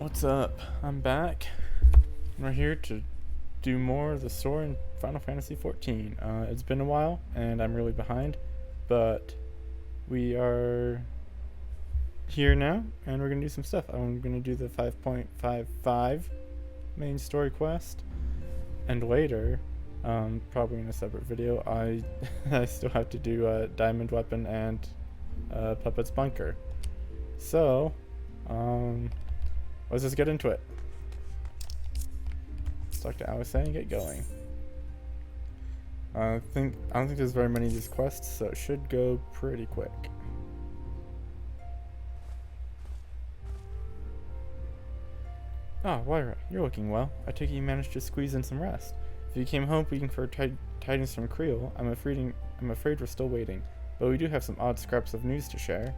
What's up? I'm back. We're here to do more of the story in Final Fantasy XIV. It's been a while, and I'm really behind, but we are here now, and we're gonna do some stuff. I'm gonna do the 5.55 main story quest, and later, probably in a separate video, I still have to do Diamond Weapon and Puppet's Bunker. So, let's just get into it. Let's talk to Alice and get going. I don't think there's very many of these quests, so it should go pretty quick. Ah, Lyra, you're looking well. I take it you managed to squeeze in some rest. If you came home looking for tidings from Creel, I'm afraid we're still waiting, but we do have some odd scraps of news to share.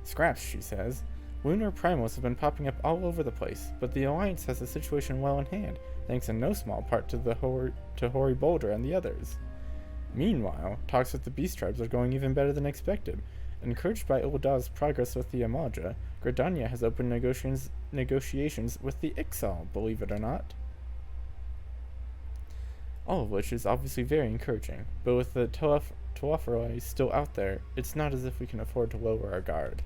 Scraps, she says. Lunar primals have been popping up all over the place, but the Alliance has the situation well in hand, thanks in no small part to Hoary Boulder and the others. Meanwhile, talks with the Beast Tribes are going even better than expected. Encouraged by Ul'dah's progress with the Amaja, Gridania has opened negotiations with the Ixal, believe it or not. All of which is obviously very encouraging, but with the Telophoroi still out there, it's not as if we can afford to lower our guard.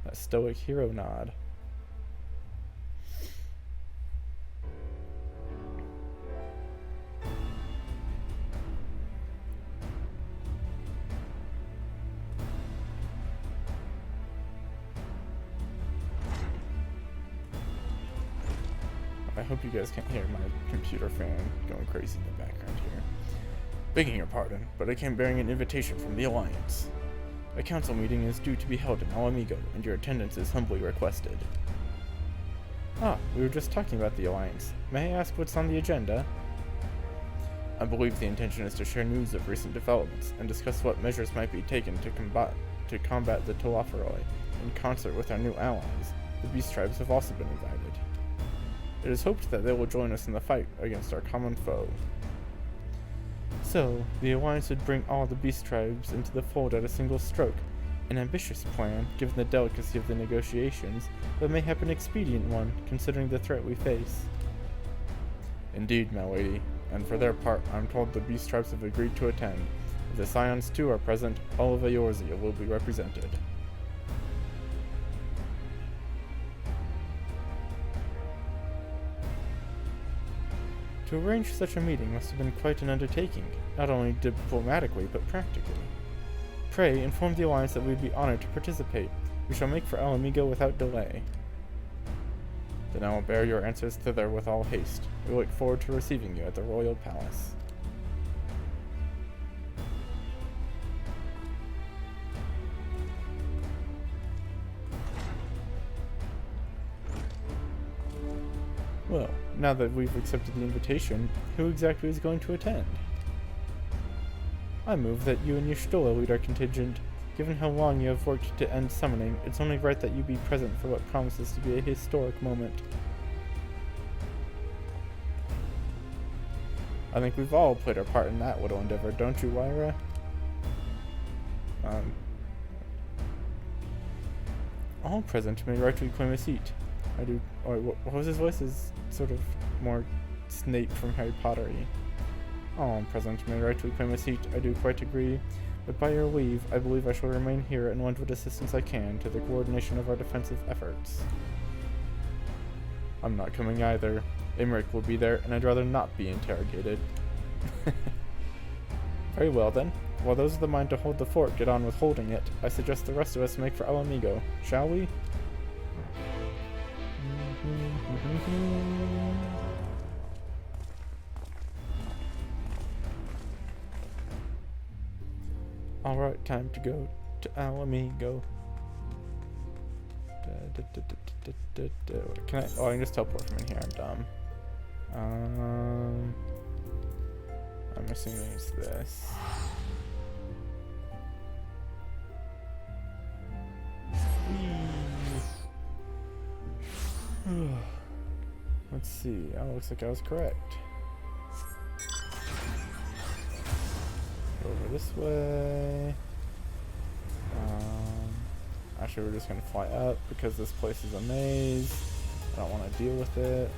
That stoic hero nod. I hope you guys can't hear my computer fan going crazy in the background here. Begging your pardon, but I came bearing an invitation from the Alliance. A council meeting is due to be held in Alamigo, and your attendance is humbly requested. Ah, we were just talking about the Alliance. May I ask what's on the agenda? I believe the intention is to share news of recent developments, and discuss what measures might be taken to combat the Telophoroi, in concert with our new allies. The Beast Tribes have also been invited. It is hoped that they will join us in the fight against our common foe. So, the Alliance would bring all the Beast Tribes into the fold at a single stroke. An ambitious plan, given the delicacy of the negotiations, but mayhap an expedient one, considering the threat we face. Indeed, my lady, and for their part, I'm told the Beast Tribes have agreed to attend. If the Scions too are present, all of Eorzea will be represented. To arrange such a meeting must have been quite an undertaking, not only diplomatically, but practically. Pray, inform the Alliance that we would be honored to participate. We shall make for Alamigo without delay. Then I will bear your answers thither with all haste. We look forward to receiving you at the Royal Palace. Well, now that we've accepted the invitation, who exactly is going to attend? I move that you and Y'shtola lead our contingent. Given how long you have worked to end summoning, it's only right that you be present for what promises to be a historic moment. I think we've all played our part in that little endeavor, don't you, Lyra? All present may rightfully claim a seat. I do. Or what was his voice? Is sort of more Snape from Harry Potter-y. All present may rightfully claim a seat. I do quite agree. But by your leave, I believe I shall remain here and lend what assistance I can to the coordination of our defensive efforts. I'm not coming either. Imric will be there, and I'd rather not be interrogated. Very well then. While those of the mind to hold the fort get on with holding it, I suggest the rest of us make for Alamigo. Shall we? Alright, time to go to Alamigo. Can I? Oh, I can just teleport from in here. I'm dumb. I'm assuming it's this. Let's see. Oh, looks like I was correct. Over this way. Actually, we're just gonna fly up because this place is a maze. I don't want to deal with it.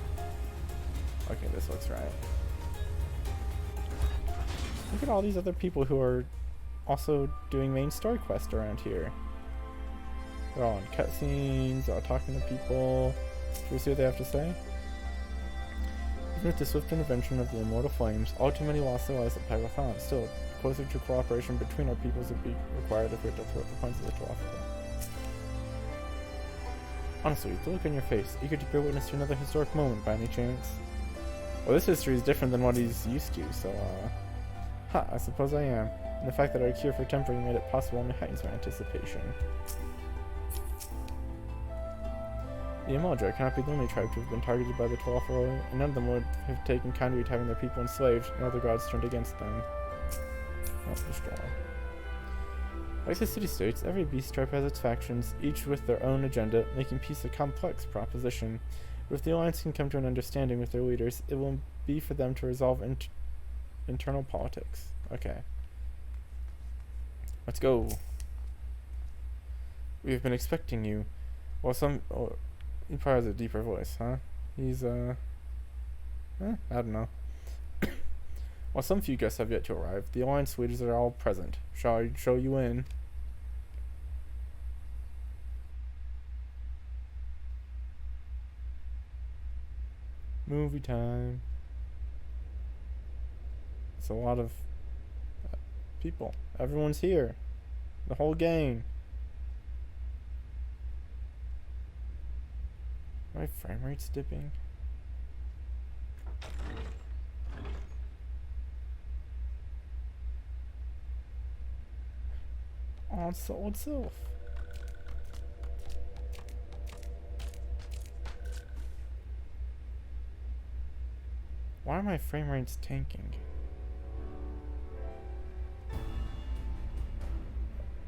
Okay, this looks right. Look at all these other people who are also doing main story quests around here. They're all in cutscenes, they're all talking to people. Should we see what they have to say? Even with the swift intervention of the immortal flames, all too many lost their lives at Pyrothon. Still, closer to cooperation between our peoples would be required if we had to throw the points of the Telephoto. Honestly, the look on your face, eager to bear witness to another historic moment by any chance? Well, this history is different than what he's used to, so, I suppose I am. And the fact that our cure for tempering made it possible only heightens my anticipation. The Amalja cannot be the only tribe to have been targeted by the Telephoto, and none of them would have taken kindly to having their people enslaved, and other gods turned against them. Like the city-states, every beast tribe has its factions, each with their own agenda, making peace a complex proposition. But if the Alliance can come to an understanding with their leaders, it will be for them to resolve internal politics. Okay. Let's go. We have been expecting you. Well, he probably has a deeper voice, huh? He's, I don't know. While some few guests have yet to arrive, the Alliance leaders are all present. Shall I show you in? Movie time. It's a lot of people. Everyone's here. The whole gang. My frame rate's dipping. Oh, it's solid self. Why are my frame rates tanking?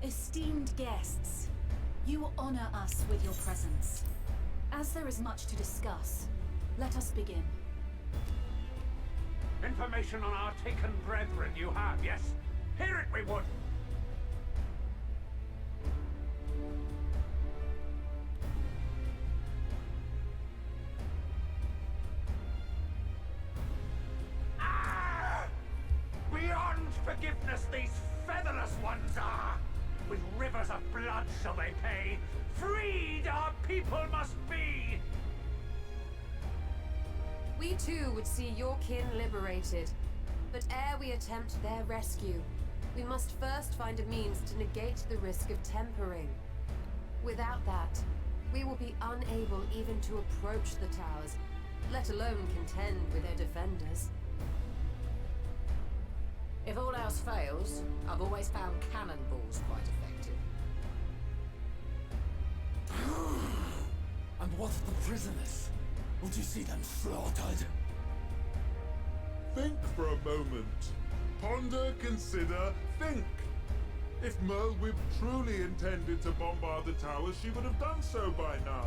Esteemed guests, you honor us with your presence. As there is much to discuss, let us begin. Information on our taken brethren you have, yes? Hear it we would! Beyond forgiveness these featherless ones are! With rivers of blood shall they pay. Freed our people must be! We too would see your kin liberated. But ere we attempt their rescue, we must first find a means to negate the risk of tempering. Without that, we will be unable even to approach the towers, let alone contend with their defenders. If all else fails, I've always found cannonballs quite effective. And what of the prisoners? Would you see them slaughtered? Think for a moment. Ponder, consider, think. If Merlwyb truly intended to bombard the towers, she would have done so by now.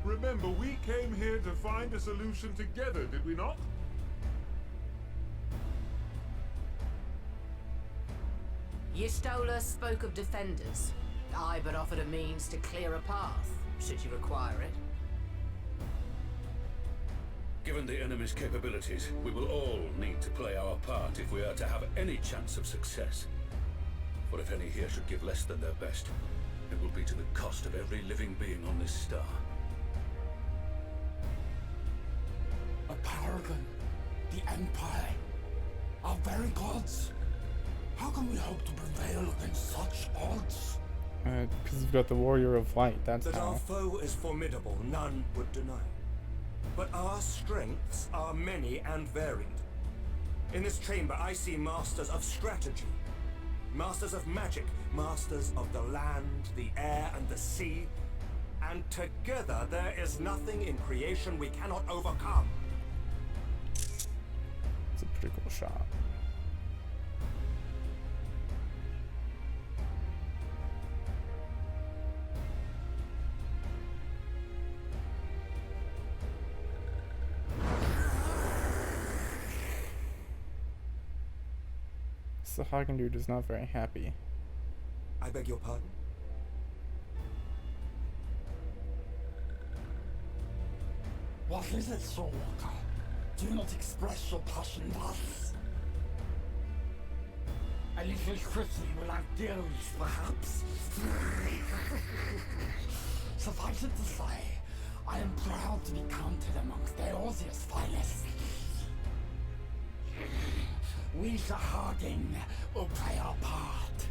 Remember, we came here to find a solution together, did we not? Y'Stola spoke of defenders. I but offered a means to clear a path, should you require it. Given the enemy's capabilities, we will all need to play our part if we are to have any chance of success. For if any here should give less than their best, it will be to the cost of every living being on this star. A paragon, the Empire, our very gods. How can we hope to prevail against such odds? Because we've got the Warrior of Light, that's that how. Our foe is formidable, none would deny. But our strengths are many and varied. In this chamber I see masters of strategy, masters of magic, masters of the land, the air and the sea, and together there is nothing in creation we cannot overcome. It's a pretty cool shot. The Hagen dude is not very happy. I beg your pardon? What is it, Endwalker? Do not express your passion thus. A little quickly will have deals, perhaps. Suffice it to say, I am proud to be counted amongst Eorzea's finest. We the Harding will play our part.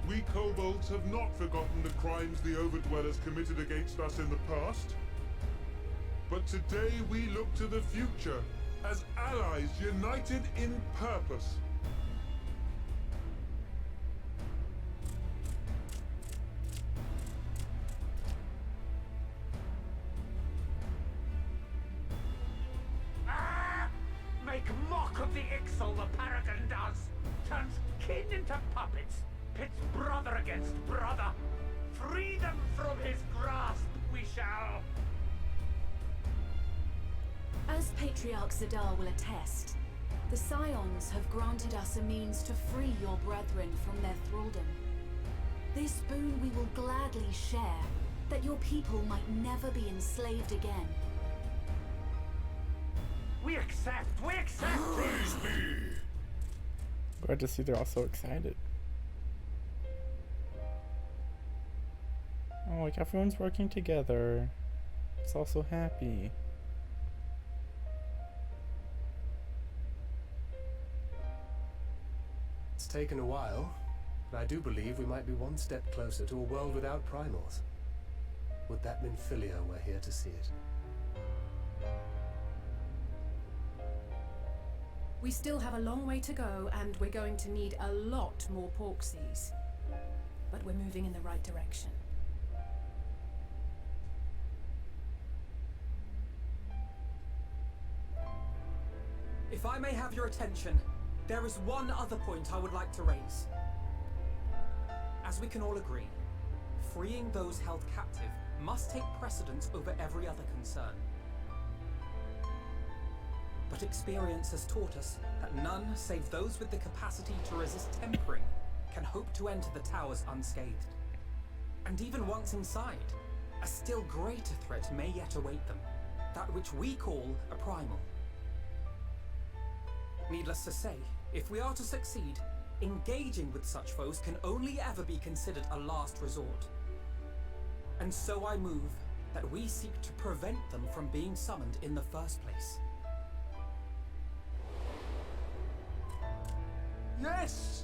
We kobolds have not forgotten the crimes the Overdwellers committed against us in the past. But today we look to the future as allies united in purpose. Make mock of the Ixal the Paragon does! Turns kin into puppets! Pits brother against brother! Free them from his grasp, we shall! As Patriarch Zadar will attest, the Scions have granted us a means to free your brethren from their thraldom. This boon we will gladly share, that your people might never be enslaved again. We accept! We accept! Praise me! Glad to see they're all so excited. Oh, like everyone's working together. It's all so happy. It's taken a while, but I do believe we might be one step closer to a world without primals. Would that Minfilia were here to see it. We still have a long way to go, and we're going to need a lot more Porksies. But we're moving in the right direction. If I may have your attention, there is one other point I would like to raise. As we can all agree, freeing those held captive must take precedence over every other concern. But experience has taught us that none save those with the capacity to resist tempering can hope to enter the towers unscathed. And even once inside, a still greater threat may yet await them, that which we call a primal. Needless to say, if we are to succeed, engaging with such foes can only ever be considered a last resort. And so I move that we seek to prevent them from being summoned in the first place. Yes!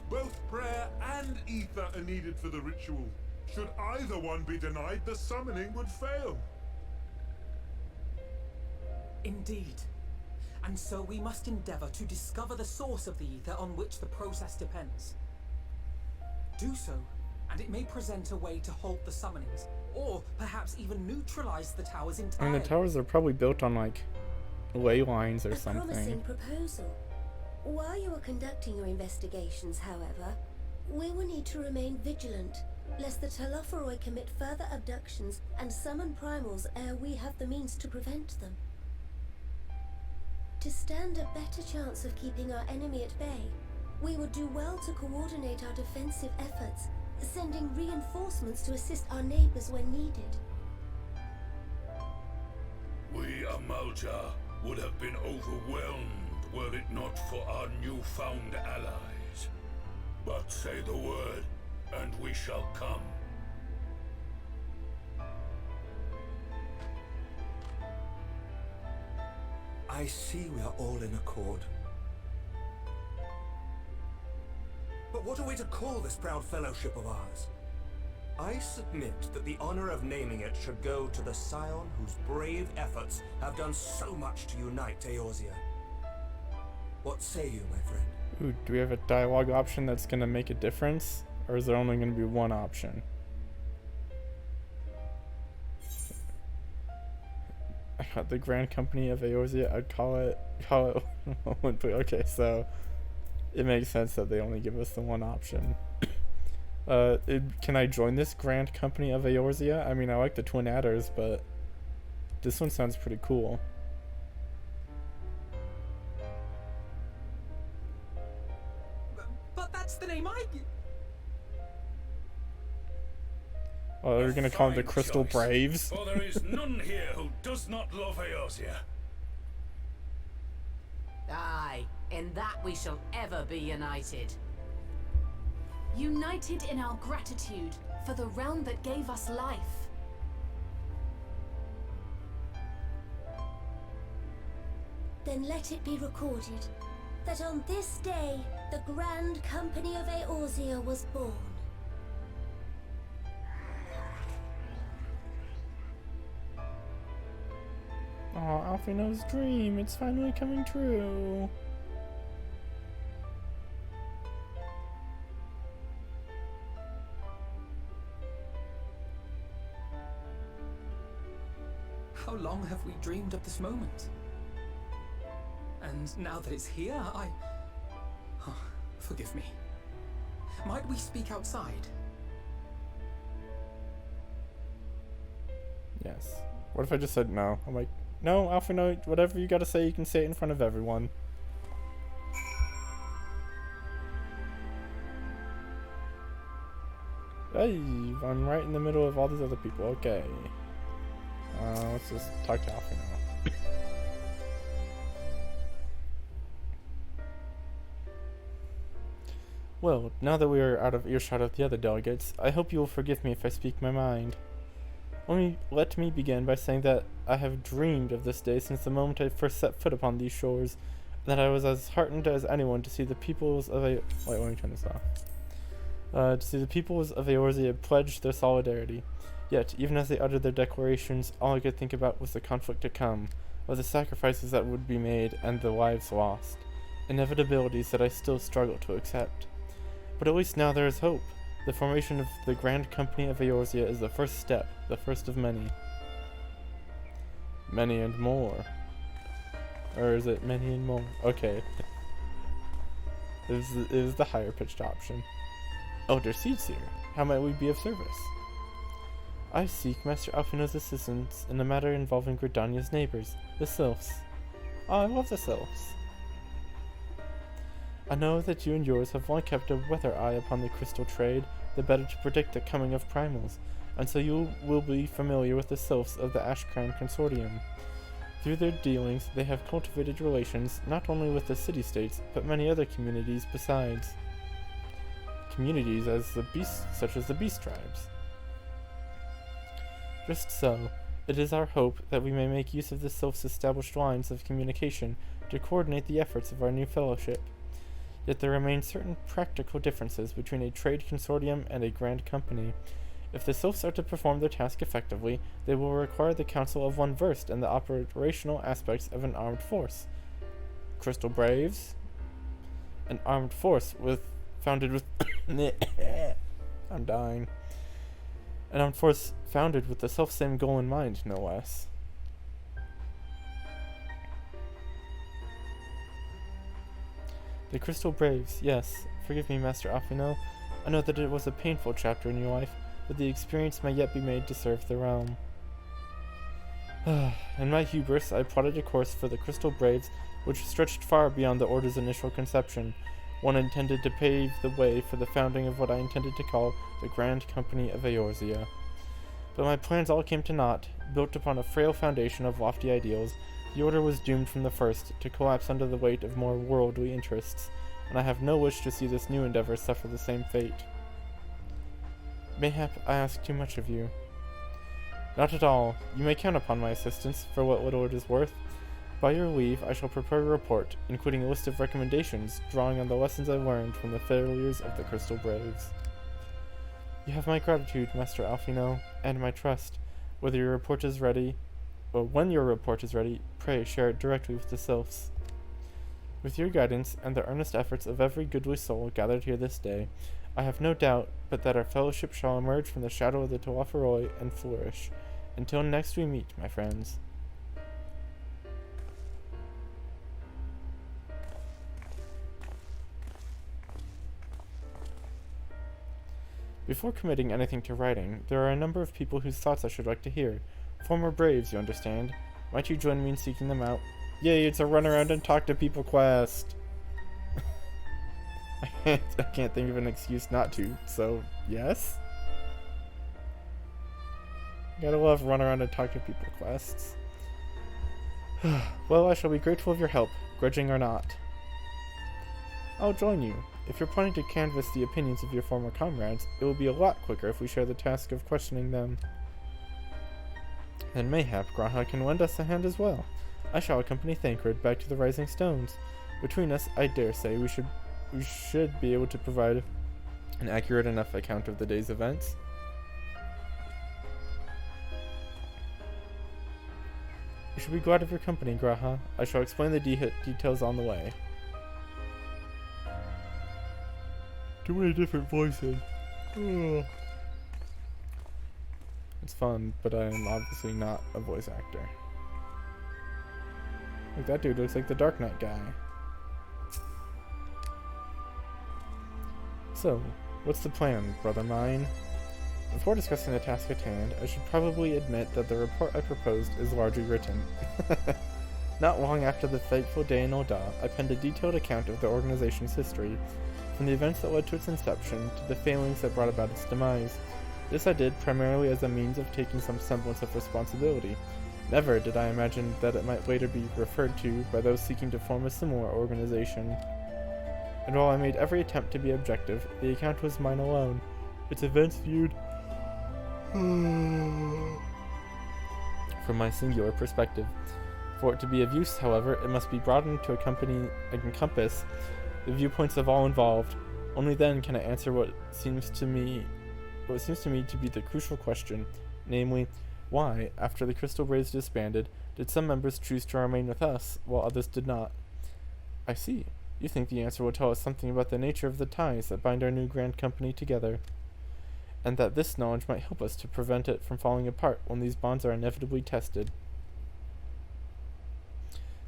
Both prayer and ether are needed for the ritual. Should either one be denied, the summoning would fail. Indeed. And so we must endeavor to discover the source of the ether on which the process depends. Do so, and it may present a way to halt the summonings, or perhaps even neutralize the towers entirely. And the towers are probably built on like ley lines or A something. promising proposal. While you are conducting your investigations, however, we will need to remain vigilant, lest the Telophoroi commit further abductions and summon primals ere we have the means to prevent them. To stand a better chance of keeping our enemy at bay, we would do well to coordinate our defensive efforts, sending reinforcements to assist our neighbors when needed. We, Amalja, would have been overwhelmed were it not for our newfound allies. But say the word, and we shall come. I see we are all in accord. But what are we to call this proud fellowship of ours? I submit that the honor of naming it should go to the Scion whose brave efforts have done so much to unite Eorzea. What say you, my friend? Ooh, do we have a dialogue option that's gonna make a difference? Or is there only gonna be one option? I got the Grand Company of Eorzea, I'd call it okay, so it makes sense that they only give us the one option. Can I join this Grand Company of Eorzea? I mean, I like the Twin Adders, but this one sounds pretty cool. But that's the name I... Oh, they're gonna call them the Fine Crystal choice, Braves. For there is none here who does not love Eorzea. Aye, in that we shall ever be united. United in our gratitude for the realm that gave us life. Then let it be recorded that on this day, the Grand Company of Eorzea was born. Oh, Alfino's dream. It's finally coming true. How long have we dreamed of this moment? And now that it's here, Oh, forgive me. Might we speak outside? Yes. What if I just said no? I'm like, no, Alfino, whatever you gotta say, you can say it in front of everyone. Hey, I'm right in the middle of all these other people. Okay. Let's just talk to Alfino. Well, now that we are out of earshot of the other delegates, I hope you will forgive me if I speak my mind. Only let me begin by saying that I have dreamed of this day since the moment I first set foot upon these shores, and that I was as heartened as anyone to see the peoples of Wait, let me turn this off. To see the peoples of Eorzea pledge their solidarity. Yet, even as they uttered their declarations, all I could think about was the conflict to come, of the sacrifices that would be made, and the lives lost. Inevitabilities that I still struggle to accept. But at least now there is hope. The formation of the Grand Company of Eorzea is the first step, the first of many. Many and more. Or is it many and more? Okay. It is the higher pitched option. Elder Seedseer, how might we be of service? I seek Master Alfino's assistance in a matter involving Gridania's neighbors, the Sylphs. Oh, I love the Sylphs. I know that you and yours have long kept a weather eye upon the crystal trade, the better to predict the coming of primals, and so you will be familiar with the Sylphs of the Ashcrown Consortium. Through their dealings, they have cultivated relations not only with the city-states, but many other communities besides. Communities such as the beast tribes. Just so, it is our hope that we may make use of the Sylphs' established lines of communication to coordinate the efforts of our new fellowship. Yet there remain certain practical differences between a trade consortium and a grand company. If the Sylphs are to perform their task effectively, they will require the counsel of one versed in the operational aspects of an armed force. Crystal Braves? An armed force founded with I'm dying. An armed force founded with the self-same goal in mind, no less. The Crystal Braves, yes. Forgive me, Master Alfino. I know that it was a painful chapter in your life, but the experience may yet be made to serve the realm. In my hubris, I plotted a course for the Crystal Braves which stretched far beyond the Order's initial conception, one intended to pave the way for the founding of what I intended to call the Grand Company of Eorzea. But my plans all came to naught. Built upon a frail foundation of lofty ideals, the Order was doomed from the first to collapse under the weight of more worldly interests, and I have no wish to see this new endeavor suffer the same fate. Mayhap I ask too much of you. Not at all. You may count upon my assistance, for what little it is worth. By your leave, I shall prepare a report, including a list of recommendations, drawing on the lessons I learned from the failures of the Crystal Braves. You have my gratitude, Master Alfino, and my trust. When your report is ready, pray share it directly with the Sylphs. With your guidance, and the earnest efforts of every goodly soul gathered here this day, I have no doubt but that our fellowship shall emerge from the shadow of the Telophoroi and flourish. Until next we meet, my friends. Before committing anything to writing, there are a number of people whose thoughts I should like to hear. Former Braves, you understand. Might you join me in seeking them out? Yay, it's a run around and talk to people quest! I can't think of an excuse not to, so yes? Gotta love run around and talk to people quests. Well, I shall be grateful of your help, grudging or not. I'll join you. If you're planning to canvass the opinions of your former comrades, it will be a lot quicker if we share the task of questioning them. Then mayhap Graha can lend us a hand as well. I shall accompany Thancred back to the Rising Stones. Between us, I dare say we should be able to provide an accurate enough account of the day's events. We should be glad of your company, Graha. I shall explain the details on the way. Too many different voices. Ugh. It's fun, but I am obviously not a voice actor. Like, that dude looks like the Dark Knight guy. So, what's the plan, brother mine? Before discussing the task at hand, I should probably admit that the report I proposed is largely written. Not long after the fateful day in Oda, I penned a detailed account of the organization's history, from the events that led to its inception to the failings that brought about its demise. This I did primarily as a means of taking some semblance of responsibility. Never did I imagine that it might later be referred to by those seeking to form a similar organization. And while I made every attempt to be objective, the account was mine alone, its events viewed from my singular perspective. For it to be of use, however, it must be broadened to encompass the viewpoints of all involved. Only then can I answer what seems to me to be the crucial question, namely, why, after the Crystal Braves disbanded, did some members choose to remain with us, while others did not? I see. You think the answer will tell us something about the nature of the ties that bind our new grand company together, and that this knowledge might help us to prevent it from falling apart when these bonds are inevitably tested.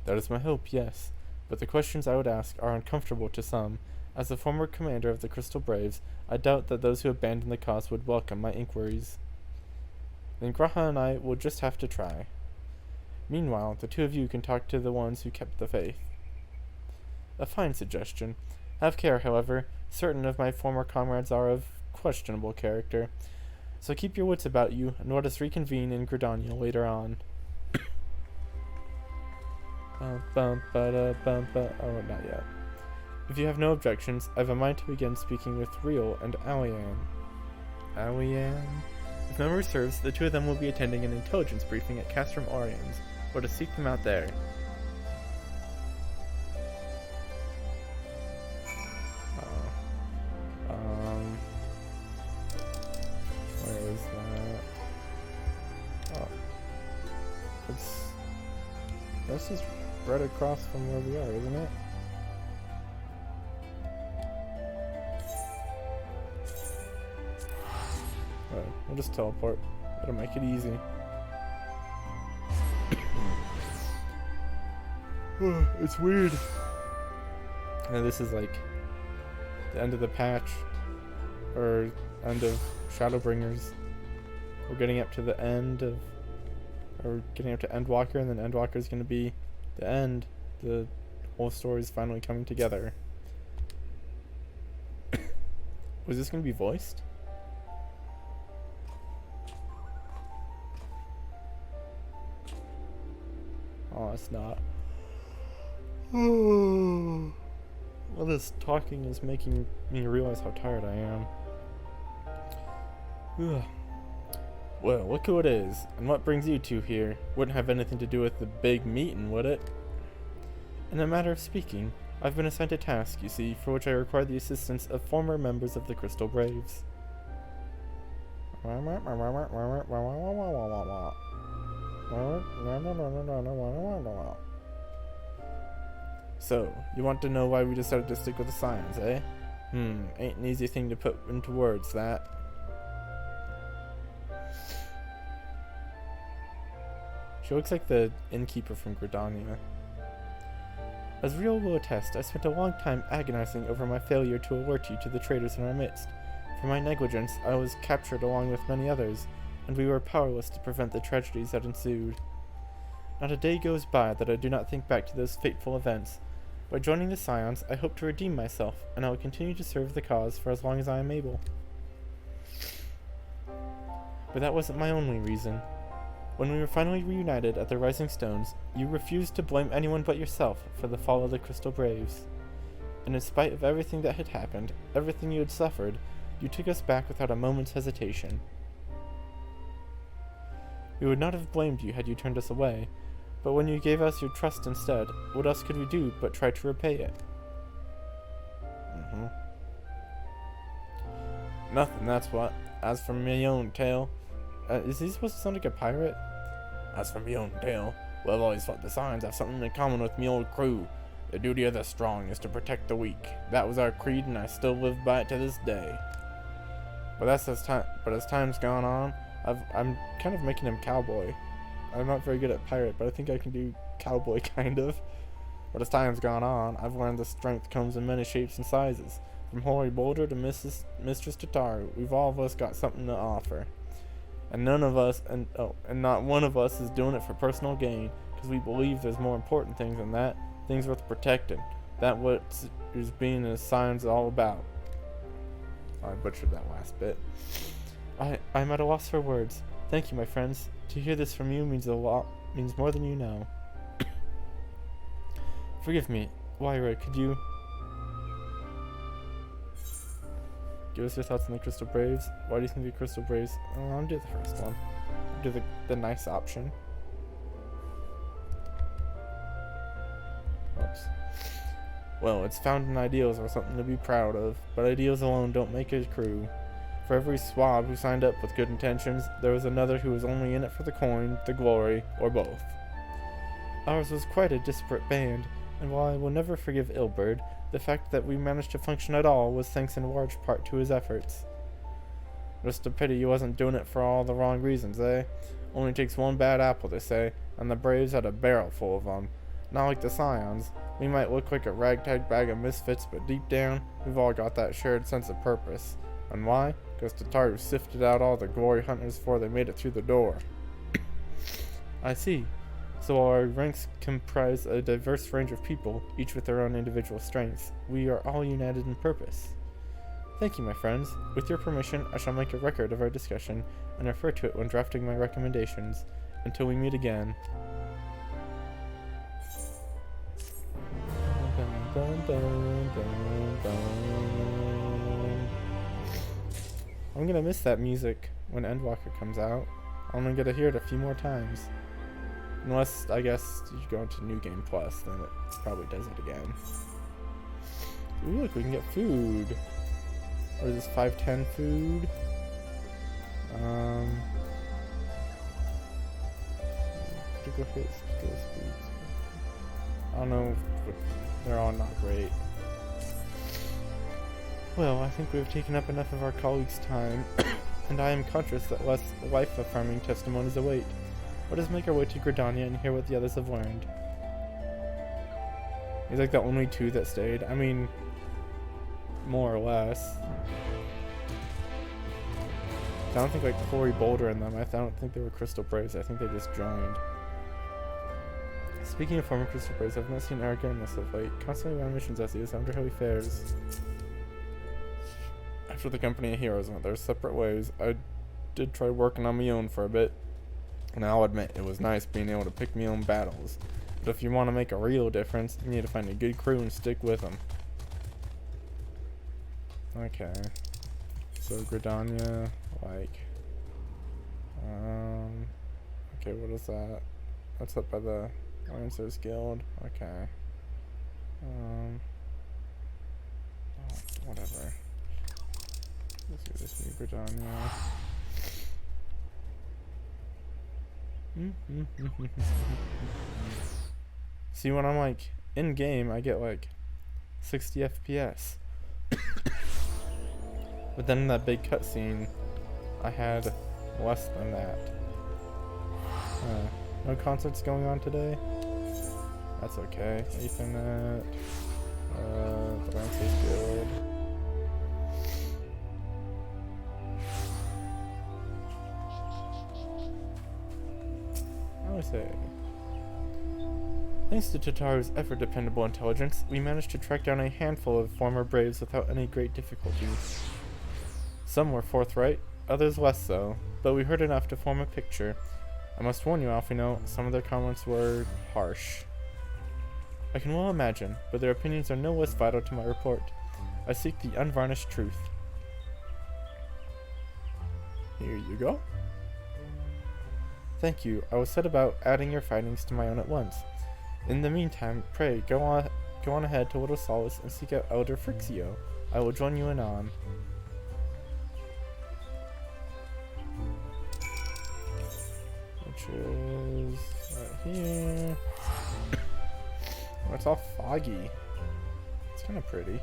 That is my hope, yes, but the questions I would ask are uncomfortable to some. As the former commander of the Crystal Braves, I doubt that those who abandon the cause would welcome my inquiries. Then Graha and I will just have to try. Meanwhile, the two of you can talk to the ones who kept the faith. A fine suggestion. Have care, however. Certain of my former comrades are of questionable character. So keep your wits about you, and let us reconvene in Gridania later on. Oh, not yet. If you have no objections, I have a mind to begin speaking with Riel and Alian. Alian? If memory serves, the two of them will be attending an intelligence briefing at Castrum Oriens. Let us seek them out there. Where is that? Oh. That's just right across from where we are, isn't it? Alright, we'll just teleport. That'll make it easy. It's weird. And this is like the end of the patch, or end of Shadowbringers. We're getting up to the end of, or getting up to Endwalker, and then Endwalker is going to be the end. The whole story is finally coming together. Was this going to be voiced? Oh, it's not. All this talking is making me realize how tired I am. Ugh. Well, look who it is, and what brings you two here. Wouldn't have anything to do with the big meeting, would it? In a matter of speaking, I've been assigned a task, you see, for which I require the assistance of former members of the Crystal Braves. So, you want to know why we decided to stick with the Scions, eh? Ain't an easy thing to put into words, that. She looks like the innkeeper from Gridania. As Riel will attest, I spent a long time agonizing over my failure to alert you to the traitors in our midst. For my negligence, I was captured along with many others, and we were powerless to prevent the tragedies that ensued. Not a day goes by that I do not think back to those fateful events. By joining the Scions, I hope to redeem myself, and I will continue to serve the cause for as long as I am able. But that wasn't my only reason. When we were finally reunited at the Rising Stones, you refused to blame anyone but yourself for the fall of the Crystal Braves. And in spite of everything that had happened, everything you had suffered, you took us back without a moment's hesitation. We would not have blamed you had you turned us away, but when you gave us your trust instead, what else could we do but try to repay it? Nothing, that's what. As for me own tale, is he supposed to sound like a pirate? As for me own tale, well, I've always thought the Scions have something in common with me old crew. The duty of the strong is to protect the weak. That was our creed, and I still live by it to this day. But as time's gone on, I'm kind of making him cowboy. I'm not very good at pirate, but I think I can do cowboy kind of. But as time's gone on, I've learned that strength comes in many shapes and sizes. From Hoary Boulder to Mistress Tataru, we've all of us got something to offer. And none of us, and not one of us is doing it for personal gain, because we believe there's more important things than that, things worth protecting. That what is being a Scion's all about. I butchered that last bit. I'm at a loss for words. Thank you, my friends. To hear this from you means more than you know. Forgive me, Lyra, could you give us your thoughts on the Crystal Braves? Why do you think the Crystal Braves... I'll do the first one. I'll do the nice option. Oops. Well, its founding ideals are something to be proud of, but ideals alone don't make a crew. For every swab who signed up with good intentions, there was another who was only in it for the coin, the glory, or both. Ours was quite a disparate band, and while I will never forgive Ilberd, the fact that we managed to function at all was thanks in large part to his efforts. Just a pity he wasn't doing it for all the wrong reasons, eh? Only takes one bad apple, they say, and the Braves had a barrel full of them. Not like the Scions. We might look like a ragtag bag of misfits, but deep down, we've all got that shared sense of purpose. And why? Because Tataru sifted out all the glory hunters before they made it through the door. I see. So while our ranks comprise a diverse range of people, each with their own individual strengths, we are all united in purpose. Thank you, my friends. With your permission, I shall make a record of our discussion and refer to it when drafting my recommendations. Until we meet again. I'm gonna miss that music when Endwalker comes out. I'm gonna get to hear it a few more times. Unless, I guess, you go into New Game Plus, then it probably does it again. Ooh, look, we can get food. Or is this 510 food? Critical hits, skill speeds. I don't know, but they're all not great. Well, I think we've taken up enough of our colleagues' time, and I am conscious that less life-affirming testimonies await. Let us make our way to Gridania and hear what the others have learned. He's like the only two that stayed. I mean, more or less. I don't think like Hoary Boulder in them. I don't think they were Crystal Braves. I think they just joined. Speaking of former Crystal Braves, I've not seen Erica in this of late. Constantly on missions as he is. I wonder how he fares. After the Company of Heroes went their separate ways, I did try working on my own for a bit. And I'll admit, it was nice being able to pick my own battles. But if you want to make a real difference, you need to find a good crew and stick with them. Okay. So Gridania, like... okay, what is that? That's up by the Lancers Guild. Okay. Oh, whatever. Let's do this new Gridania. See, when I'm like in game, I get like 60 FPS. But then in that big cutscene, I had less than that. No concerts going on today? That's okay. Ethernet. The Lancers Guild. I say. Thanks to Tataru's ever-dependable intelligence, we managed to track down a handful of former Braves without any great difficulty. Some were forthright, others less so, but we heard enough to form a picture. I must warn you, Alfino, some of their comments were harsh. I can well imagine, but their opinions are no less vital to my report. I seek the unvarnished truth. Here you go. Thank you. I will set about adding your findings to my own at once. In the meantime, pray, go on ahead to Little Solace and seek out Elder Frixio. I will join you anon. Which is right here. Oh, it's all foggy. It's kind of pretty.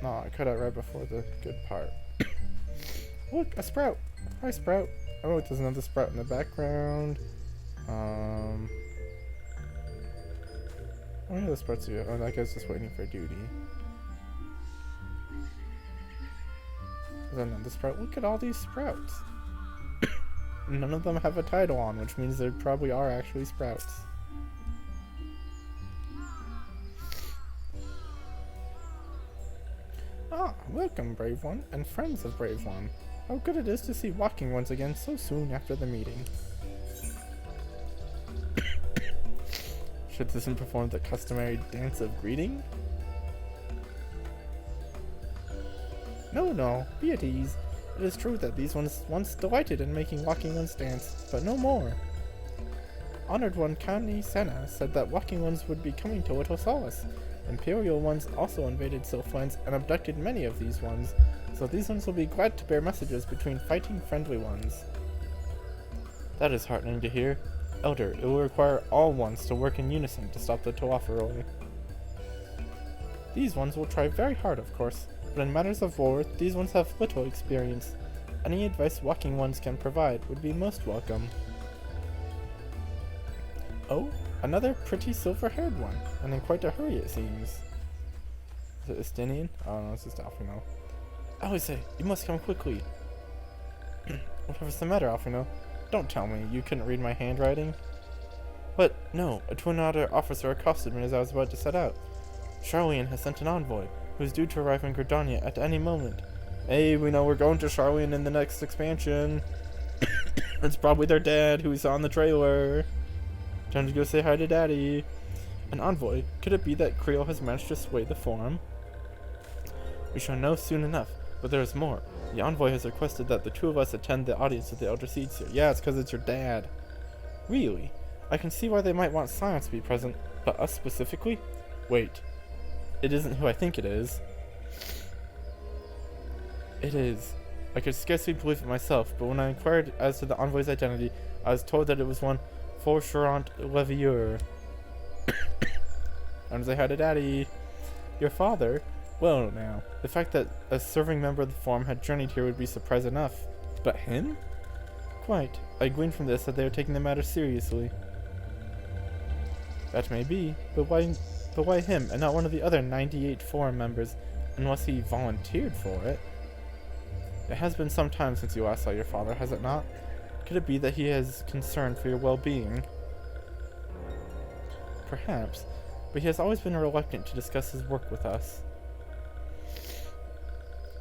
No, I cut out right before the good part. Look, a sprout! Hi, Sprout! Oh, there's another sprout in the background. Oh yeah, the sprouts are. Oh, that guy's just waiting for duty. There's another sprout. Look at all these sprouts. None of them have a title on, which means they probably are actually sprouts. Ah, welcome, Brave One, and friends of Brave One. How good it is to see walking ones again so soon after the meeting. Should this one perform the customary dance of greeting? No, be at ease. It is true that these ones once delighted in making walking ones dance, but no more. Honored One Kani Senna said that walking ones would be coming to Little Solace. Imperial ones also invaded Sylphlands and abducted many of these ones, so these ones will be glad to bear messages between fighting friendly ones. That is heartening to hear. Elder, it will require all ones to work in unison to stop the Telophoroi. These ones will try very hard, of course, but in matters of war, these ones have little experience. Any advice walking ones can provide would be most welcome. Oh, another pretty silver-haired one, and in quite a hurry it seems. Is it Estinian? Oh no, it's just Alfino. Alice, you must come quickly. Whatever's the matter, Alfino? Don't tell me, you couldn't read my handwriting? What? No, a Twin Otter officer accosted me as I was about to set out. Charlian has sent an envoy, who is due to arrive in Gridania at any moment. Hey, we know we're going to Charlian in the next expansion. It's probably their dad, who we saw in the trailer. Time to go say hi to Daddy. An envoy? Could it be that Creel has managed to sway the forum? We shall know soon enough, but there is more. The envoy has requested that the two of us attend the audience with the Elder Seeds here. Yeah, it's because it's your dad. Really? I can see why they might want Scion to be present, but us specifically? Wait. It isn't who I think it is. It is. I could scarcely believe it myself, but when I inquired as to the envoy's identity, I was told that it was one Forcherant Levieur. I'm say hi to Daddy. Your father? Well, now, the fact that a serving member of the forum had journeyed here would be surprise enough. But him? Quite. I gleaned from this that they are taking the matter seriously. That may be, but why him and not one of the other 98 forum members, unless he volunteered for it? It has been some time since you last saw your father, has it not? Could it be that he has concern for your well-being? Perhaps, but he has always been reluctant to discuss his work with us.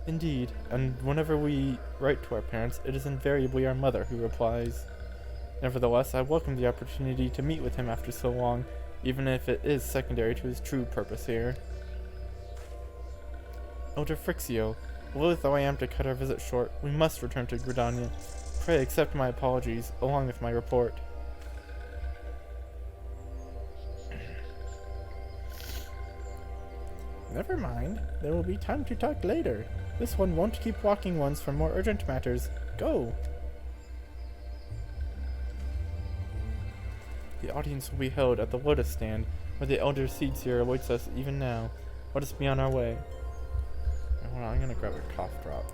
Indeed, and whenever we write to our parents, it is invariably our mother who replies. Nevertheless, I welcome the opportunity to meet with him after so long, even if it is secondary to his true purpose here. Elder Frixio, loath though I am to cut our visit short, we must return to Gridania. Pray accept my apologies, along with my report. Never mind, there will be time to talk later. This one won't keep walking ones for more urgent matters. Go! The audience will be held at the Lotus Stand, where the Elder Seedseer awaits us even now. Let us be on our way. Hold on, I'm gonna grab a cough drop.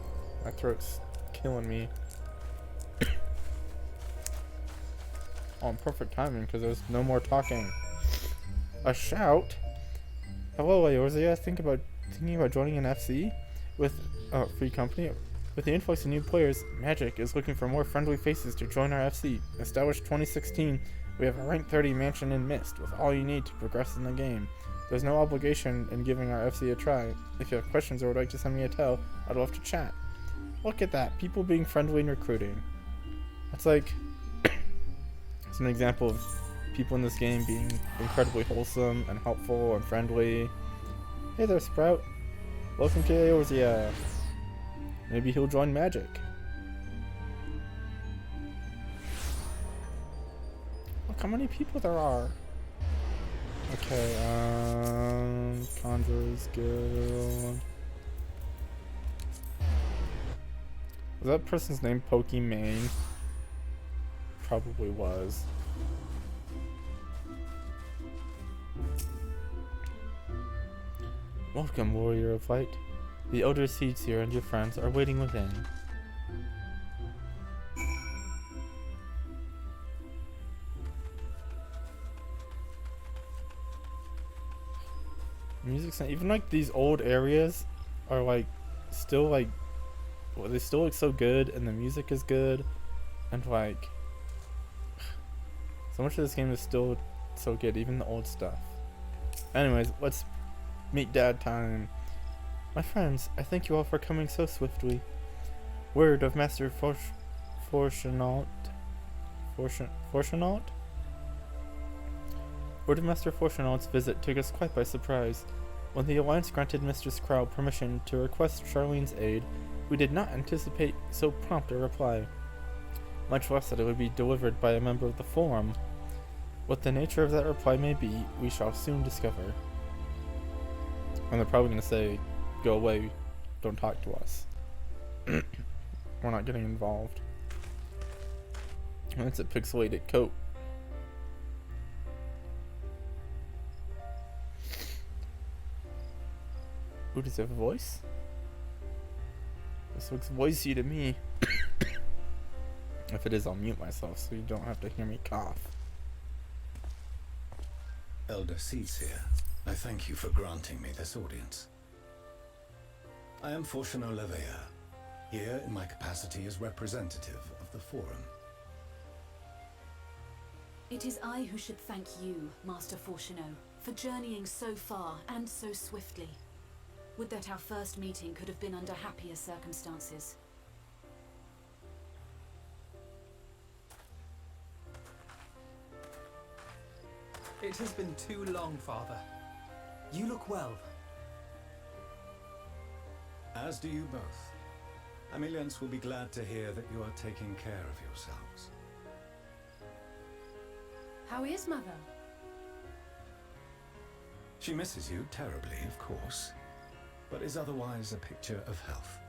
My throat's killing me. on perfect timing because there's no more talking. A shout? Hello, Eorzea. Thinking about joining an FC with free company. With the influx of new players, Magic is looking for more friendly faces to join our FC. Established 2016, we have a rank 30 mansion in Mist with all you need to progress in the game. There's no obligation in giving our FC a try. If you have questions or would like to send me a tell, I'd love to chat. Look at that, people being friendly and recruiting. That's like, it's an example of people in this game being incredibly wholesome and helpful and friendly. Hey there, Sprout. Welcome to Eorzea. Maybe he'll join Magic. Look how many people there are. Okay, Conjurer's Guild. Was that person's name Pokimane? Probably was. Welcome, Warrior of Light. The Elder Seeds here and your friends are waiting within. Music's not, even like these old areas are like still like, well, they still look so good and the music is good and like so much of this game is still so good, even the old stuff. Anyways, let's meet Dad time. My friends, I thank you all for coming so swiftly. Word of Master Fortunaut? Word of Master Fortunaut's visit took us quite by surprise. When the Alliance granted Mistress Crow permission to request Charlene's aid, we did not anticipate so prompt a reply, much less that it would be delivered by a member of the Forum. What the nature of that reply may be, we shall soon discover. And they're probably going to say, go away, don't talk to us. We're not getting involved. And it's a pixelated coat. Ooh, does it have a voice? This looks voicey to me. If it is, I'll mute myself so you don't have to hear me cough. Elder Seeds here. I thank you for granting me this audience. I am Fortunaut Levea, here in my capacity as representative of the Forum. It is I who should thank you, Master Fortunaut, for journeying so far and so swiftly. Would that our first meeting could have been under happier circumstances. It has been too long, Father. You look well. As do you both. Ameliance will be glad to hear that you are taking care of yourselves. How is Mother? She misses you terribly, of course, but is otherwise a picture of health.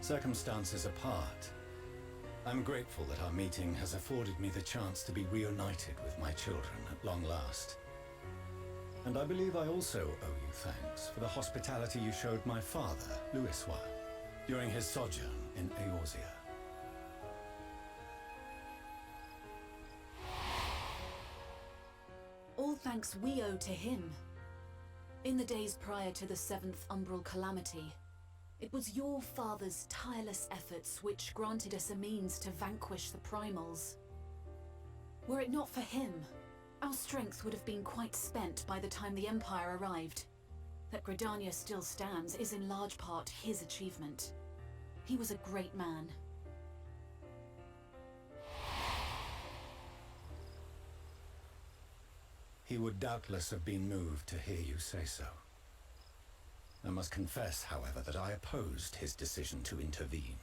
Circumstances apart, I'm grateful that our meeting has afforded me the chance to be reunited with my children at long last. And I believe I also owe you thanks for the hospitality you showed my father, Louisois, during his sojourn in Eorzea. All thanks we owe to him. In the days prior to the 7th Umbral Calamity, it was your father's tireless efforts which granted us a means to vanquish the Primals. Were it not for him, our strength would have been quite spent by the time the Empire arrived. That Gridania still stands is in large part his achievement. He was a great man. He would doubtless have been moved to hear you say so. I must confess, however, that I opposed his decision to intervene.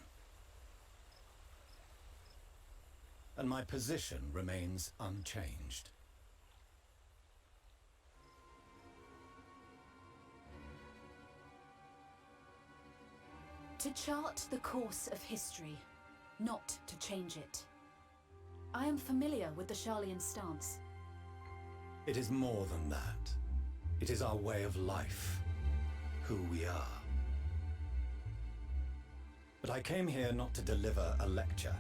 And my position remains unchanged. To chart the course of history, not to change it. I am familiar with the Charlian stance. It is more than that. It is our way of life, who we are. I came here not to deliver a lecture,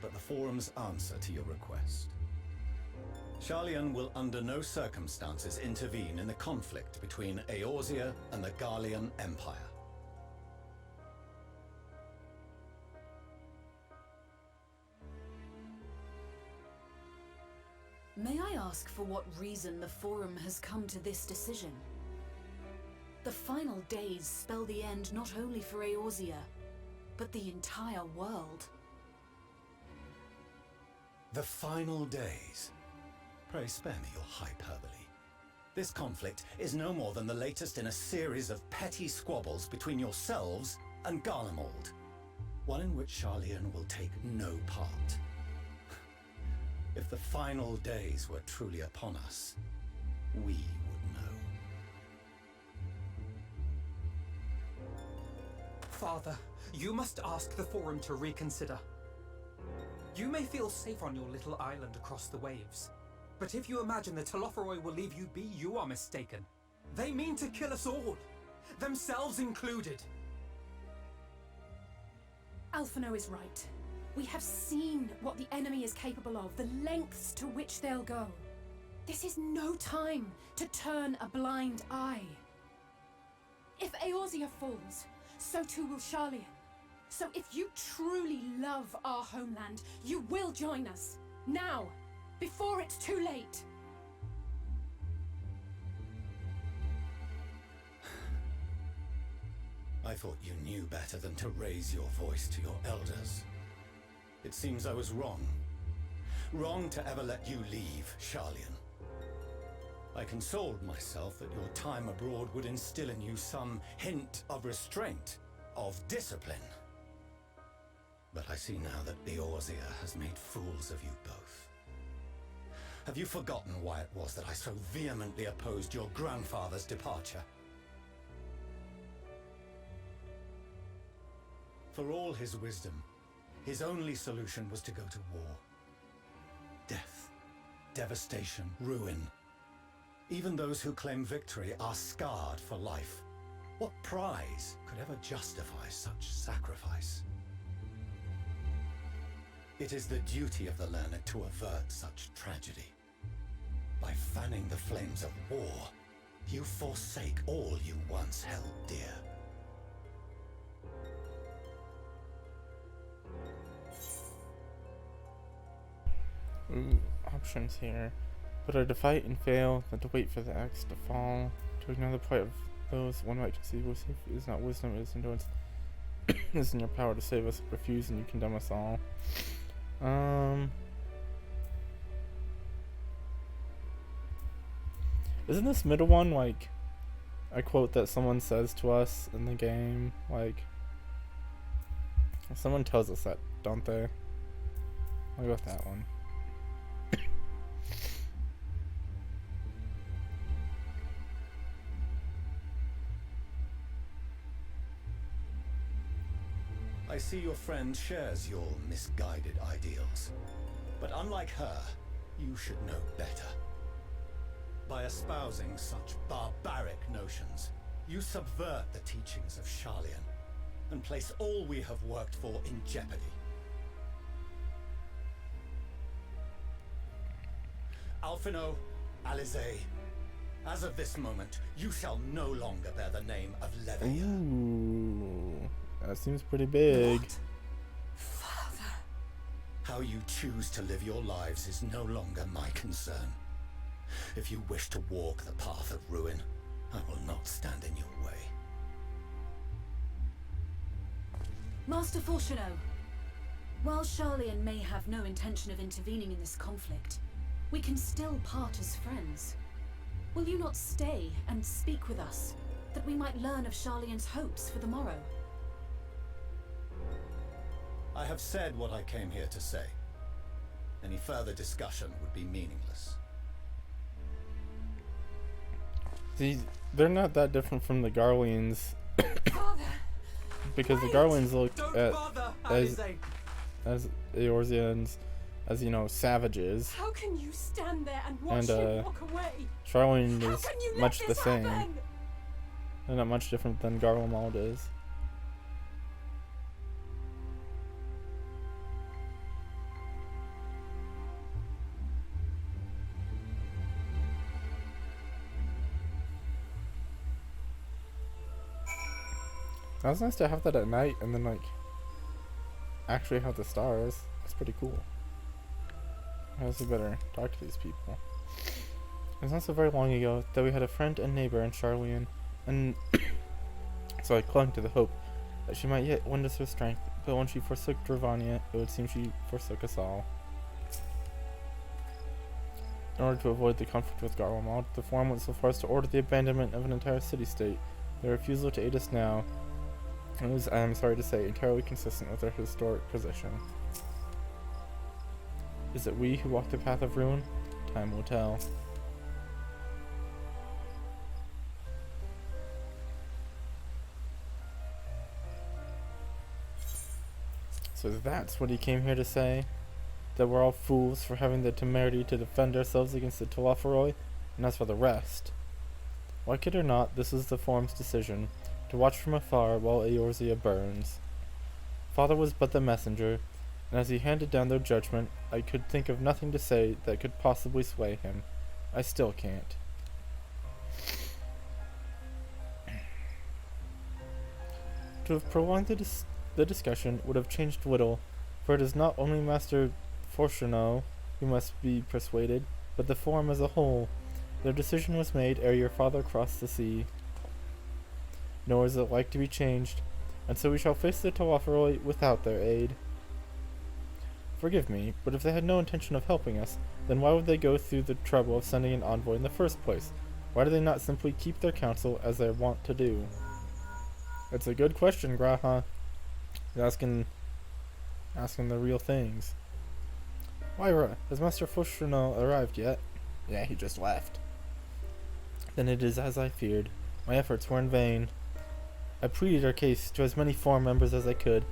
but the Forum's answer to your request. Sharlayan will under no circumstances intervene in the conflict between Eorzea and the Garlean Empire. May I ask for what reason the Forum has come to this decision? The final days spell the end not only for Eorzea, but the entire world. The final days? Pray spare me your hyperbole. This conflict is no more than the latest in a series of petty squabbles between yourselves and Garlemald, one in which Sharlayan will take no part. If the final days were truly upon us, we would know. Father, you must ask the Forum to reconsider. You may feel safe on your little island across the waves, but if you imagine the Telophoroi will leave you be, you are mistaken. They mean to kill us all, themselves included. Alphino is right. We have seen what the enemy is capable of, the lengths to which they'll go. This is no time to turn a blind eye. If Eorzea falls, so too will Sharlayan. So if you truly love our homeland, you will join us. Now, before it's too late. I thought you knew better than to raise your voice to your elders. It seems I was wrong. Wrong to ever let you leave, Sharlayan. I consoled myself that your time abroad would instill in you some hint of restraint, of discipline. But I see now that Eorzea has made fools of you both. Have you forgotten why it was that I so vehemently opposed your grandfather's departure? For all his wisdom, his only solution was to go to war. Death, devastation, ruin. Even those who claim victory are scarred for life. What prize could ever justify such sacrifice? It is the duty of the learned to avert such tragedy. By fanning the flames of war, you forsake all you once held dear. Ooh, options here. Better to fight and fail than to wait for the axe to fall. To ignore the plight of those one might conceive was if it is not wisdom, it is endurance. It is in your power to save us, refuse and you condemn us all. Isn't this middle one like a quote that someone says to us in the game? Like, someone tells us that, don't they? I'll go with that one. I see your friend shares your misguided ideals. But unlike her, you should know better. By espousing such barbaric notions, you subvert the teachings of Sharlayan and place all we have worked for in jeopardy. Alphino, Alize, as of this moment, you shall no longer bear the name of Leveia. Ooh, that seems pretty big. What? Father. How you choose to live your lives is no longer my concern. If you wish to walk the path of ruin, I will not stand in your way. Master Fortuno, while Sharlayan may have no intention of intervening in this conflict, we can still part as friends. Will you not stay and speak with us, that we might learn of Sharlayan's hopes for the morrow? I have said what I came here to say. Any further discussion would be meaningless. They're not that different from the Garleans. Because the Garleans look at as Eorzeans as, you know, savages. How can you stand there and watch him walk away? Sharlayan is much the same. They're not much different than Garlemald is. That was nice to have that at night and then, like, actually have the stars. That's pretty cool. I guess we better talk to these people. It was not so very long ago that we had a friend and neighbor in Charlian, and so I clung to the hope that she might yet lend us her strength, but when she forsook Dravania, it would seem she forsook us all. In order to avoid the conflict with Garlemald, the Forum went so far as to order the abandonment of an entire city-state. Their refusal to aid us now is, I am sorry to say, entirely consistent with their historic position. Is it we who walk the path of ruin? Time will tell. So that's what he came here to say? That we're all fools for having the temerity to defend ourselves against the Telophoroi, and as for the rest, like it or not, this is the Forum's decision, to watch from afar while Eorzea burns. Father was but the messenger, and as he handed down their judgment, I could think of nothing to say that could possibly sway him. I still can't. To have prolonged the discussion would have changed little, for it is not only Master Fortuno who must be persuaded, but the Forum as a whole. Their decision was made ere your father crossed the sea. Nor is it like to be changed, and so we shall face the Telophoroi without their aid. Forgive me, but if they had no intention of helping us, then why would they go through the trouble of sending an envoy in the first place? Why do they not simply keep their counsel as they want to do? It's a good question, Graha. You're asking the real things. Lyra, has Master Fortuno arrived yet? Yeah, he just left. Then it is as I feared. My efforts were in vain. I pleaded our case to as many Forum members as I could,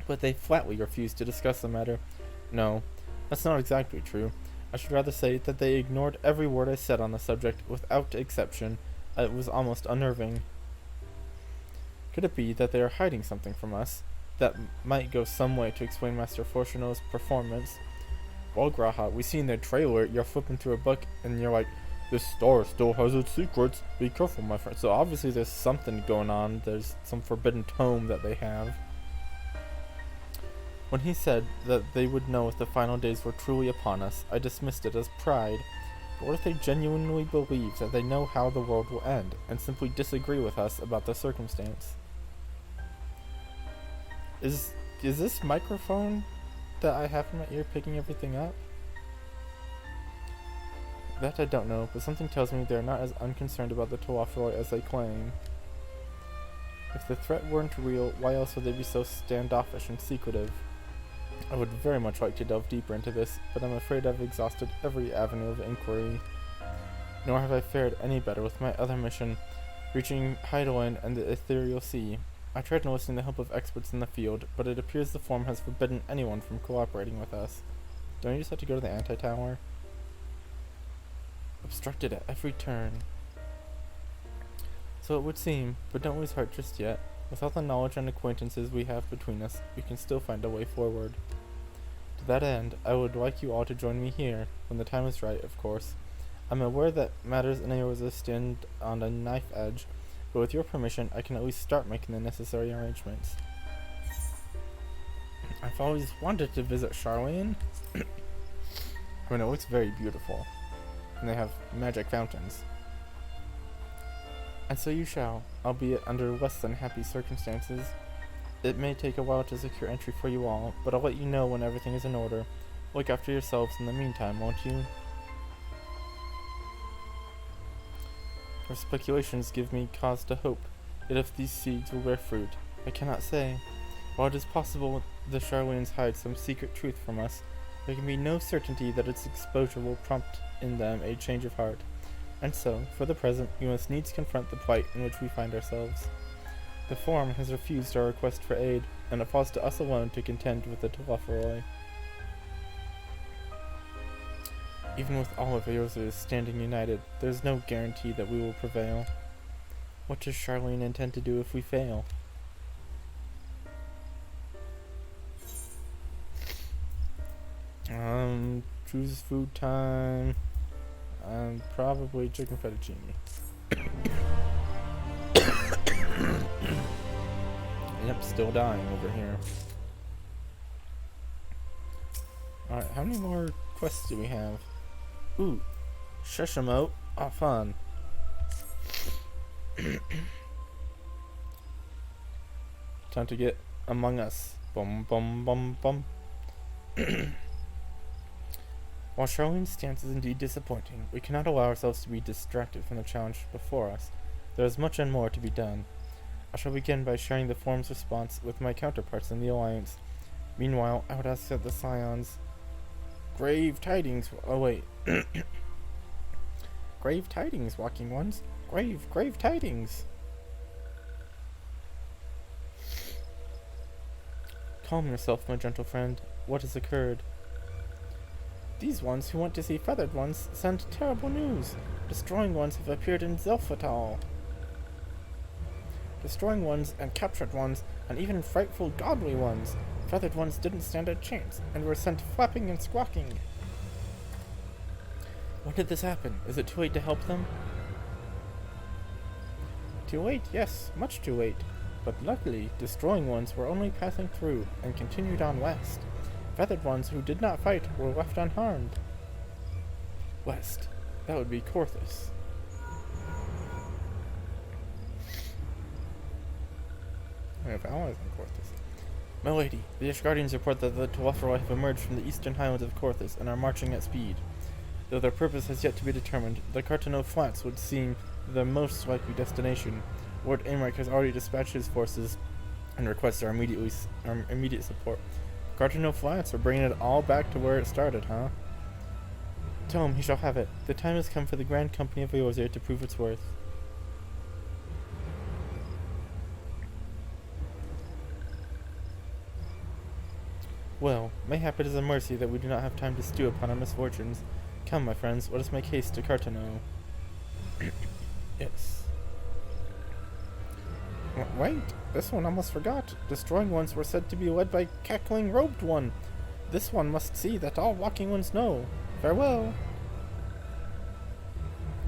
but they flatly refused to discuss the matter. No, that's not exactly true. I should rather say that they ignored every word I said on the subject without exception. It was almost unnerving. Could it be that they are hiding something from us that might go some way to explain Master Fortuno's performance? Well, Graha, we see in the trailer you're flipping through a book and you're like, this star still has its secrets. Be careful, my friend. So obviously there's something going on. There's some forbidden tome that they have. When he said that they would know if the final days were truly upon us, I dismissed it as pride. But what if they genuinely believe that they know how the world will end, and simply disagree with us about the circumstance? Is this microphone that I have in my ear picking everything up? That I don't know, but something tells me they're not as unconcerned about the Telophoroi as they claim. If the threat weren't real, why else would they be so standoffish and secretive? I would very much like to delve deeper into this, but I'm afraid I've exhausted every avenue of inquiry. Nor have I fared any better with my other mission, reaching Heidelin and the Ethereal Sea. I tried enlisting the help of experts in the field, but it appears the Forum has forbidden anyone from cooperating with us. Don't you just have to go to the anti-tower? Obstructed at every turn. So it would seem, but don't lose heart just yet. Without the knowledge and acquaintances we have between us, we can still find a way forward. To that end, I would like you all to join me here, when the time is right, of course. I'm aware that matters in Eorzea stand on a knife edge, but with your permission, I can at least start making the necessary arrangements. I've always wanted to visit Charlian. I mean, it looks very beautiful. And they have magic fountains. And so you shall, albeit under less than happy circumstances. It may take a while to secure entry for you all, but I'll let you know when everything is in order. Look after yourselves in the meantime, won't you? Your speculations give me cause to hope, yet if these seeds will bear fruit, I cannot say. While it is possible the Charlians hide some secret truth from us, there can be no certainty that its exposure will prompt in them a change of heart. And so, for the present, we must needs confront the plight in which we find ourselves. The Forum has refused our request for aid, and it falls to us alone to contend with the Telophoroi. Even with all of Eorzea standing united, there is no guarantee that we will prevail. What does Charlene intend to do if we fail? Choose food time. Probably chicken fettuccine. still dying over here. Alright, how many more quests do we have? Ooh, Shishimote. Oh, fun. Time to get among us. Bum bum bum bum. While Charlene's stance is indeed disappointing, we cannot allow ourselves to be distracted from the challenge before us. There is much and more to be done. I shall begin by sharing the Forum's response with my counterparts in the Alliance. Meanwhile, I would ask that the Scions... Grave tidings... Oh, wait. Grave tidings, walking ones. Grave tidings. Calm yourself, my gentle friend. What has occurred? These ones who want to see feathered ones send terrible news. Destroying ones have appeared in Zelfatal. Destroying ones and captured ones, and even frightful godly ones. Feathered ones didn't stand a chance, and were sent flapping and squawking. When did this happen? Is it too late to help them? Too late, yes, much too late. But luckily, destroying ones were only passing through, and continued on west. Feathered ones who did not fight were left unharmed. West. That would be Corthus. I have allies in Corthus. My lady, the Ishgardians report that the Telophoroi have emerged from the eastern highlands of Corthus and are marching at speed. Though their purpose has yet to be determined, the Cartano Flats would seem the most likely destination. Lord Aimeric has already dispatched his forces and requests our immediate support. Cartano Flats are bringing it all back to where it started, huh? Tell him he shall have it. The time has come for the Grand Company of Eorzea to prove its worth. Well, mayhap it is a mercy that we do not have time to stew upon our misfortunes. Come, my friends, let us make haste to Cartano. Yes. Wait, this one almost forgot. Destroying ones were said to be led by Cackling Robed One. This one must see that all walking ones know. Farewell.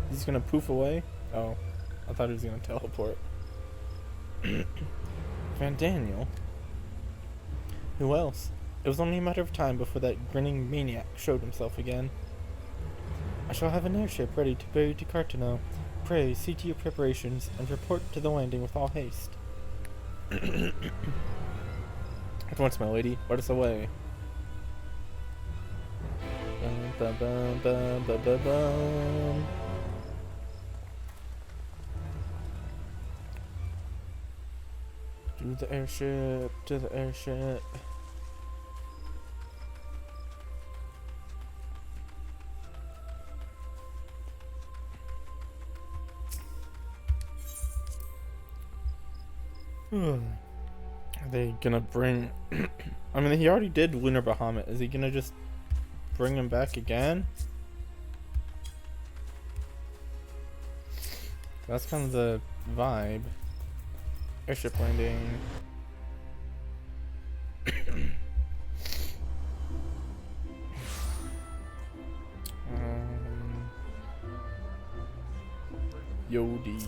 He's gonna poof away? Oh, I thought he was gonna teleport. Van Daniel? Who else? It was only a matter of time before that grinning maniac showed himself again. I shall have an airship ready to bear you to Cartano. Pray, see to your preparations, and report to the landing with all haste. At once, my lady. Let us away. Bum, bum, bum, bum, bum, bum. To the airship, to the airship. Are they gonna bring... I mean, he already did Lunar Bahamut. Is he gonna just bring him back again? That's kind of the vibe. Airship landing. Yodi.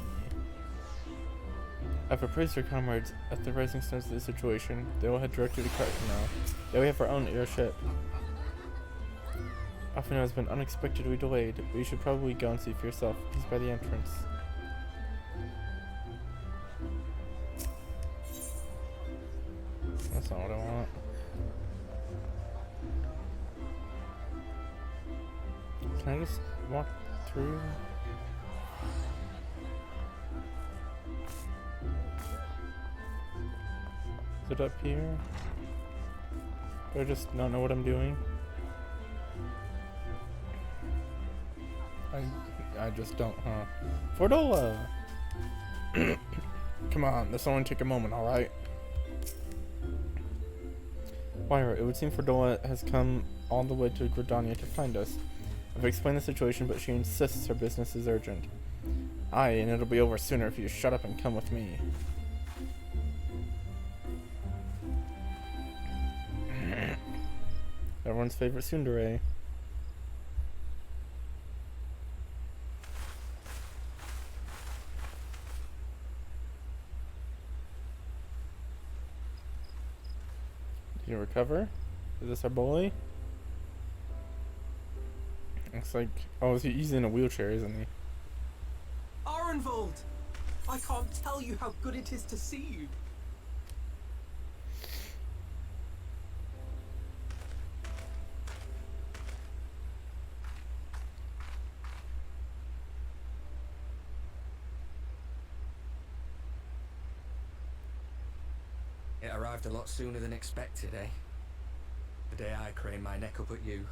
I've appraised our comrades at the rising stones of the situation. They will head directly to Cartano. Yeah, we have our own airship. Often has been unexpectedly delayed, but you should probably go and see for yourself. He's by the entrance. That's not what I want. Can I just walk through? Is it up here? Do I just not know what I'm doing? I just don't, huh? Fordola! Come on, this will only take a moment, alright? Lyra, it would seem Fordola has come all the way to Gridania to find us. I've explained the situation, but she insists her business is urgent. Aye, and it'll be over sooner if you shut up and come with me. Everyone's favorite tsundere. You recover? Is this our bully? Looks like... Oh, he's in a wheelchair, isn't he? Arenvold! I can't tell you how good it is to see you. It arrived a lot sooner than expected, eh? The day I craned my neck up at you.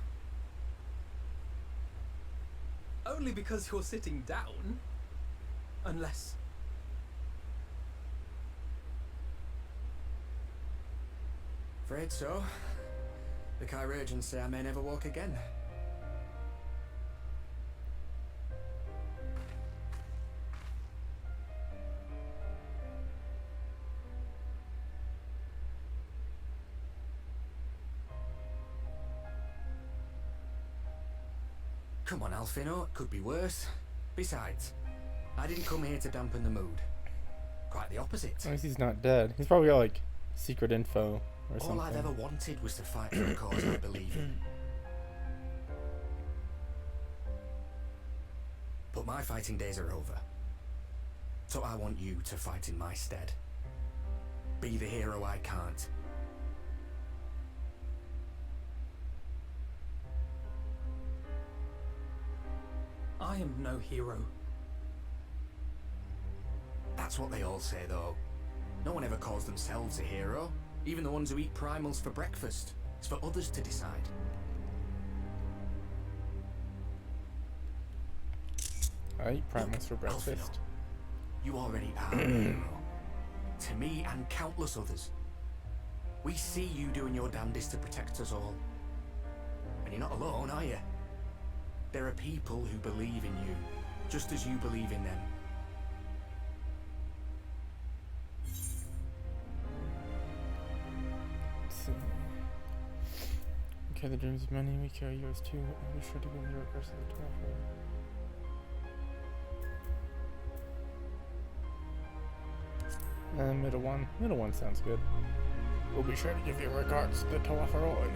Only because you're sitting down. Unless... Afraid so. The Chirurgeons say I may never walk again. Come on, Alfino, it could be worse. Besides, I didn't come here to dampen the mood. Quite the opposite. At least he's not dead. He's probably got, like, secret info or something. All I've ever wanted was to fight for a cause I believe in. But my fighting days are over. So I want you to fight in my stead. Be the hero I can't. I am no hero. That's what they all say, though. No one ever calls themselves a hero. Even the ones who eat primals for breakfast. It's for others to decide. I eat primals for breakfast. Alfino, you already are a hero. To me and countless others. We see you doing your damnedest to protect us all. And you're not alone, are you? There are people who believe in you, just as you believe in them. So, okay, the dreams of many, we carry yours too. Be sure to give me your regards to the 12. Middle one. Middle one sounds good. We'll be sure to give your regards to the Talafaroi.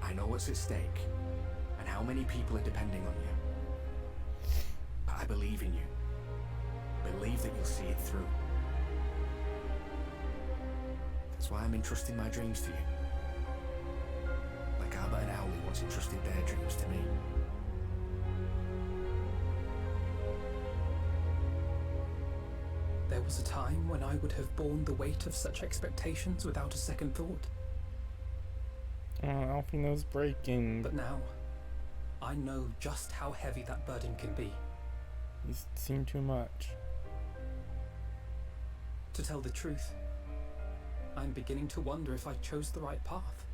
I know what's at stake, and how many people are depending on you. But I believe in you. Believe that you'll see it through. That's why I'm entrusting my dreams to you. Like Abba and Owlie once entrusted their dreams to me. There was a time when I would have borne the weight of such expectations without a second thought. Oh, Alfino's breaking. But now, I know just how heavy that burden can be. He's seen too much. To tell the truth, I'm beginning to wonder if I chose the right path.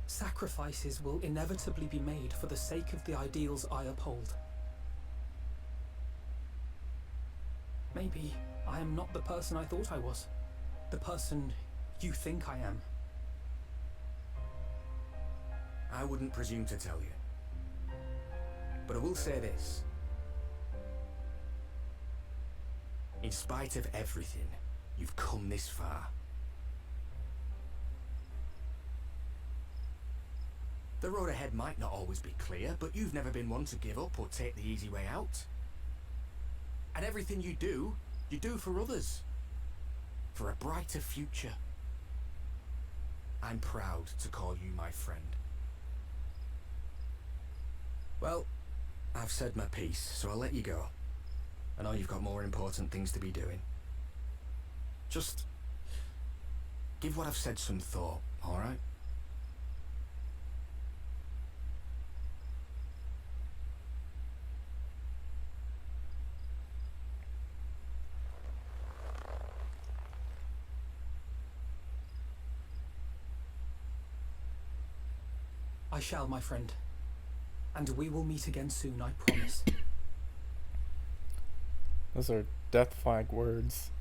Sacrifices will inevitably be made for the sake of the ideals I uphold. Maybe I am not the person I thought I was. The person you think I am. I wouldn't presume to tell you. But I will say this. In spite of everything, you've come this far. The road ahead might not always be clear, but you've never been one to give up or take the easy way out. And everything you do for others. For a brighter future. I'm proud to call you my friend. Well, I've said my piece, so I'll let you go. I know you've got more important things to be doing. Just give what I've said some thought, alright? I shall, my friend. And we will meet again soon, I promise. Those are death flag words.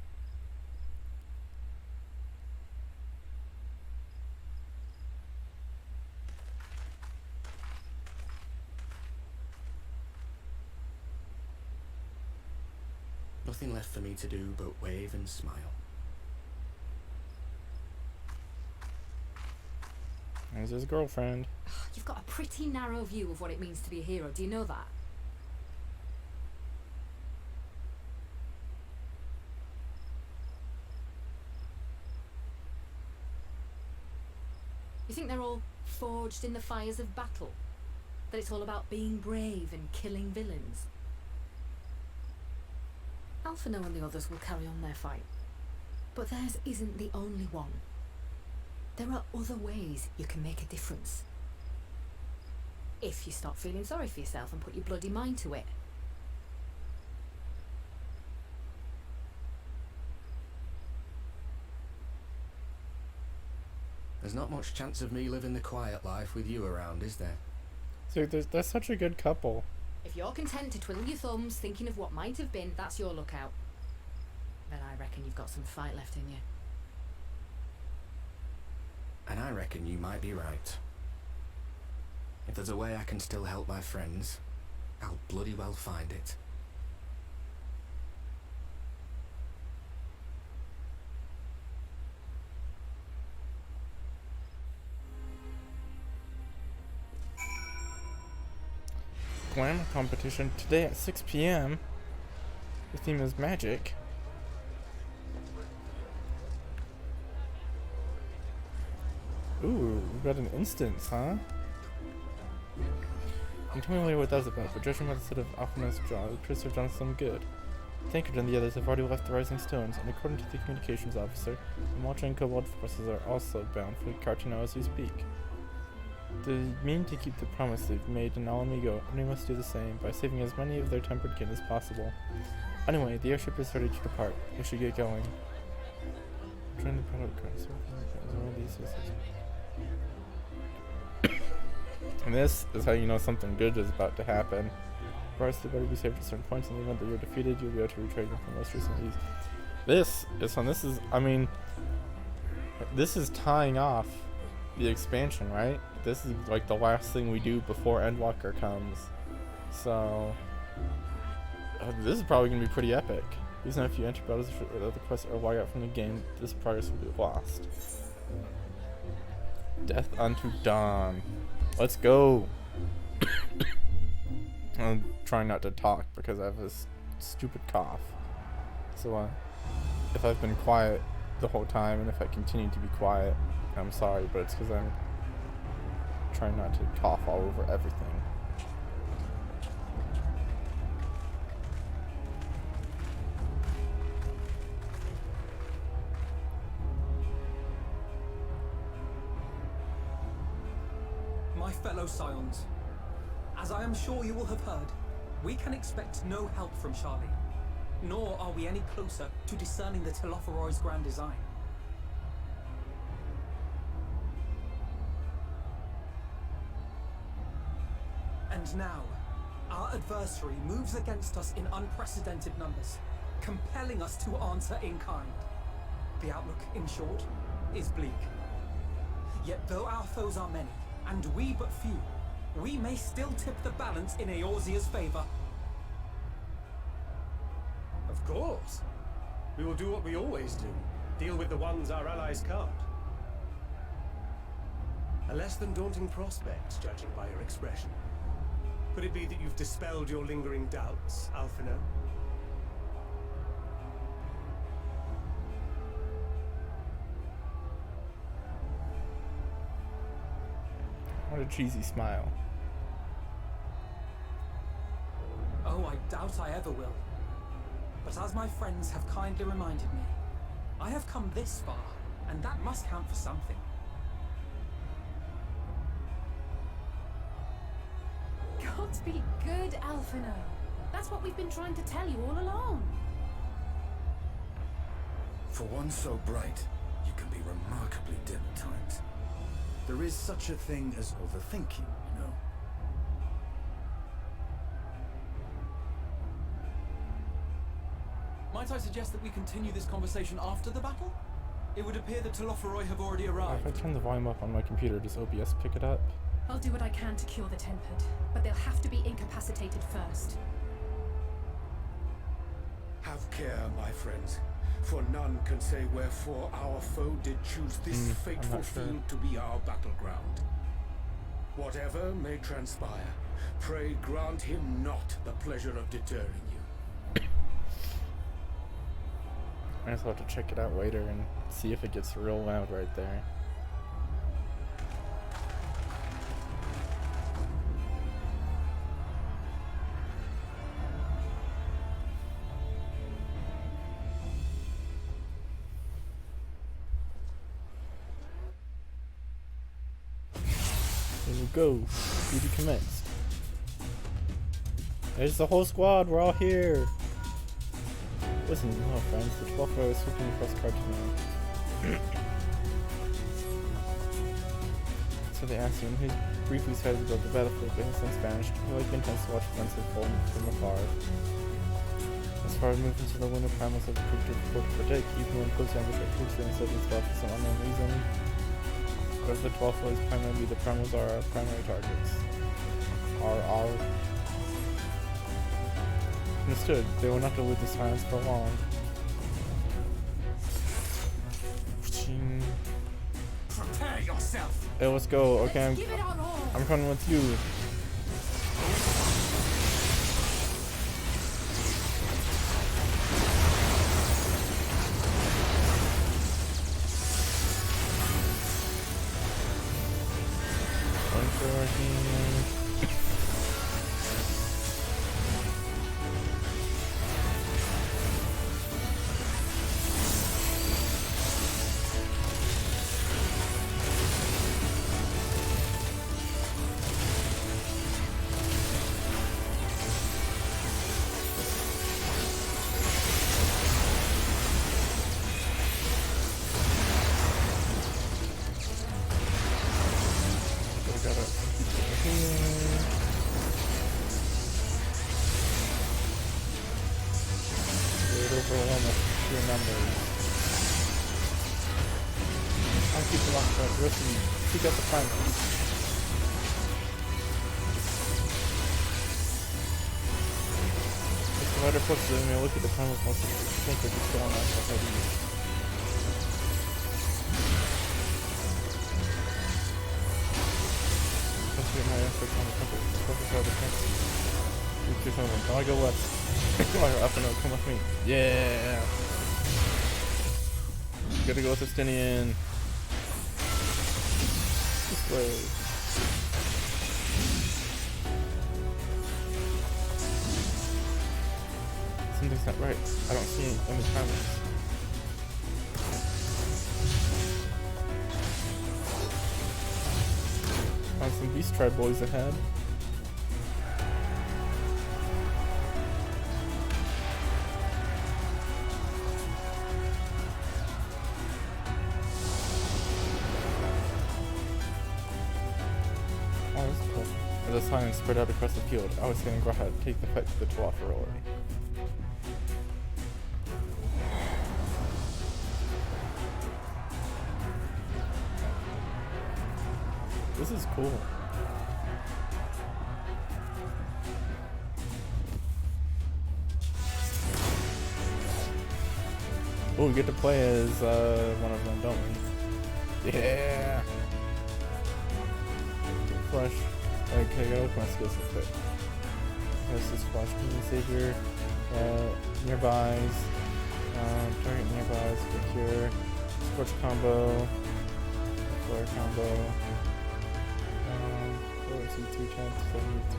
Nothing left for me to do but wave and smile. There's his girlfriend. You've got a pretty narrow view of what it means to be a hero. Do you know that? You think they're all forged in the fires of battle? That it's all about being brave and killing villains? Alphino and the others will carry on their fight. But theirs isn't the only one. There are other ways you can make a difference. If you stop feeling sorry for yourself and put your bloody mind to it. There's not much chance of me living the quiet life with you around, is there? So they're such a good couple. If you're content to twiddle your thumbs thinking of what might have been, that's your lookout. Then I reckon you've got some fight left in you. And I reckon you might be right. If there's a way I can still help my friends, I'll bloody well find it. Glamour competition today at 6 p.m. The theme is magic. Ooh, we got an instance, huh? And tell me later what that's about, but judging by the set of Alphina's jaw, it appears to have done some good. Tankard and the others have already left the Rising Stones, and according to the communications officer, the Malcha and Kobold forces are also bound for Cartino as we speak. They mean to keep the promise they've made in Alamigo, and we must do the same, by saving as many of their tempered kin as possible. Anyway, the airship is ready to depart. We should get going. Trying to put out cars. And this is how you know something good is about to happen. First, you better be saved at certain points in the event that you're defeated, you'll be able to retrade from the most recent ease. This is tying off the expansion, right? This is like the last thing we do before Endwalker comes. So, this is probably going to be pretty epic. Even if you enter battles with other quests or log out from the game, this progress will be lost. Death unto Dawn. Let's go! I'm trying not to talk because I have this stupid cough. So, if I've been quiet the whole time and if I continue to be quiet, I'm sorry, but it's because I'm trying not to cough all over everything. My fellow Scions, as I am sure you will have heard, we can expect no help from Charlie, nor are we any closer to discerning the Telophoroid's grand design. And now, our adversary moves against us in unprecedented numbers, compelling us to answer in kind. The outlook, in short, is bleak. Yet though our foes are many, and we but few, we may still tip the balance in Eorzea's favor. Of course. We will do what we always do. Deal with the ones our allies can't. A less than daunting prospect, judging by your expression. Could it be that you've dispelled your lingering doubts, Alphino? What a cheesy smile. Oh, I doubt I ever will. But as my friends have kindly reminded me, I have come this far, and that must count for something. God be good, Alphino. That's what we've been trying to tell you all along. For one so bright, you can be remarkably dim at times. There is such a thing as overthinking, you know. Might I suggest that we continue this conversation after the battle? It would appear that Telophoroi have already arrived. If I turn the volume up on my computer, does OBS pick it up? I'll do what I can to cure the tempered, but they'll have to be incapacitated first. How Have care, my friends, for none can say wherefore our foe did choose this fateful field to be our battleground. Whatever may transpire, pray grant him not the pleasure of deterring you. I just have to check it out later and see if it gets real loud right there. Here we go. Duty commenced. There's the whole squad. We're all here. Listen, hello friends. The 12th row is sweeping across Cartagena. So they asked him, who's briefly cited about the battlefield, but has since vanished. He likely intends to watch events unfold from afar. As far as movements of the lunar primals have proved difficult to predict, even when close ambush are troops and instead of spot for some unknown reason. But if the 12th row is primarily, the primals are our primary targets. Understood. They will not delude the silence for long. Prepare yourself. Hey, let's go. Okay, I'm coming with you. Look at the primals most of the think they're just going on already. Let's get my effort on the temple. Focus on the temple. Do some of them. Now I go left. Come on, up and out. Come with me. Yeah! Gotta go with Justinian. This way. Something's not right. I don't see any primals. Found some beast tribe boys ahead. Oh, that's cool. As the silence spread out across the field, I was saying go ahead, take the fight to the 12th row. This is cool. Oh, we get to play as one of them, don't we? Yeah! Flush. Okay, I gotta look my skills real quick. There's this Flush, Demon Savior, nearbys, target nearbys, Procure, Scorch combo, Flare combo. C2 chance, 72.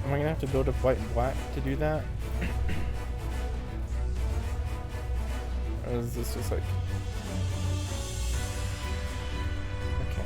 Am I gonna have to build up white and black to do that? Or is this just like... Okay,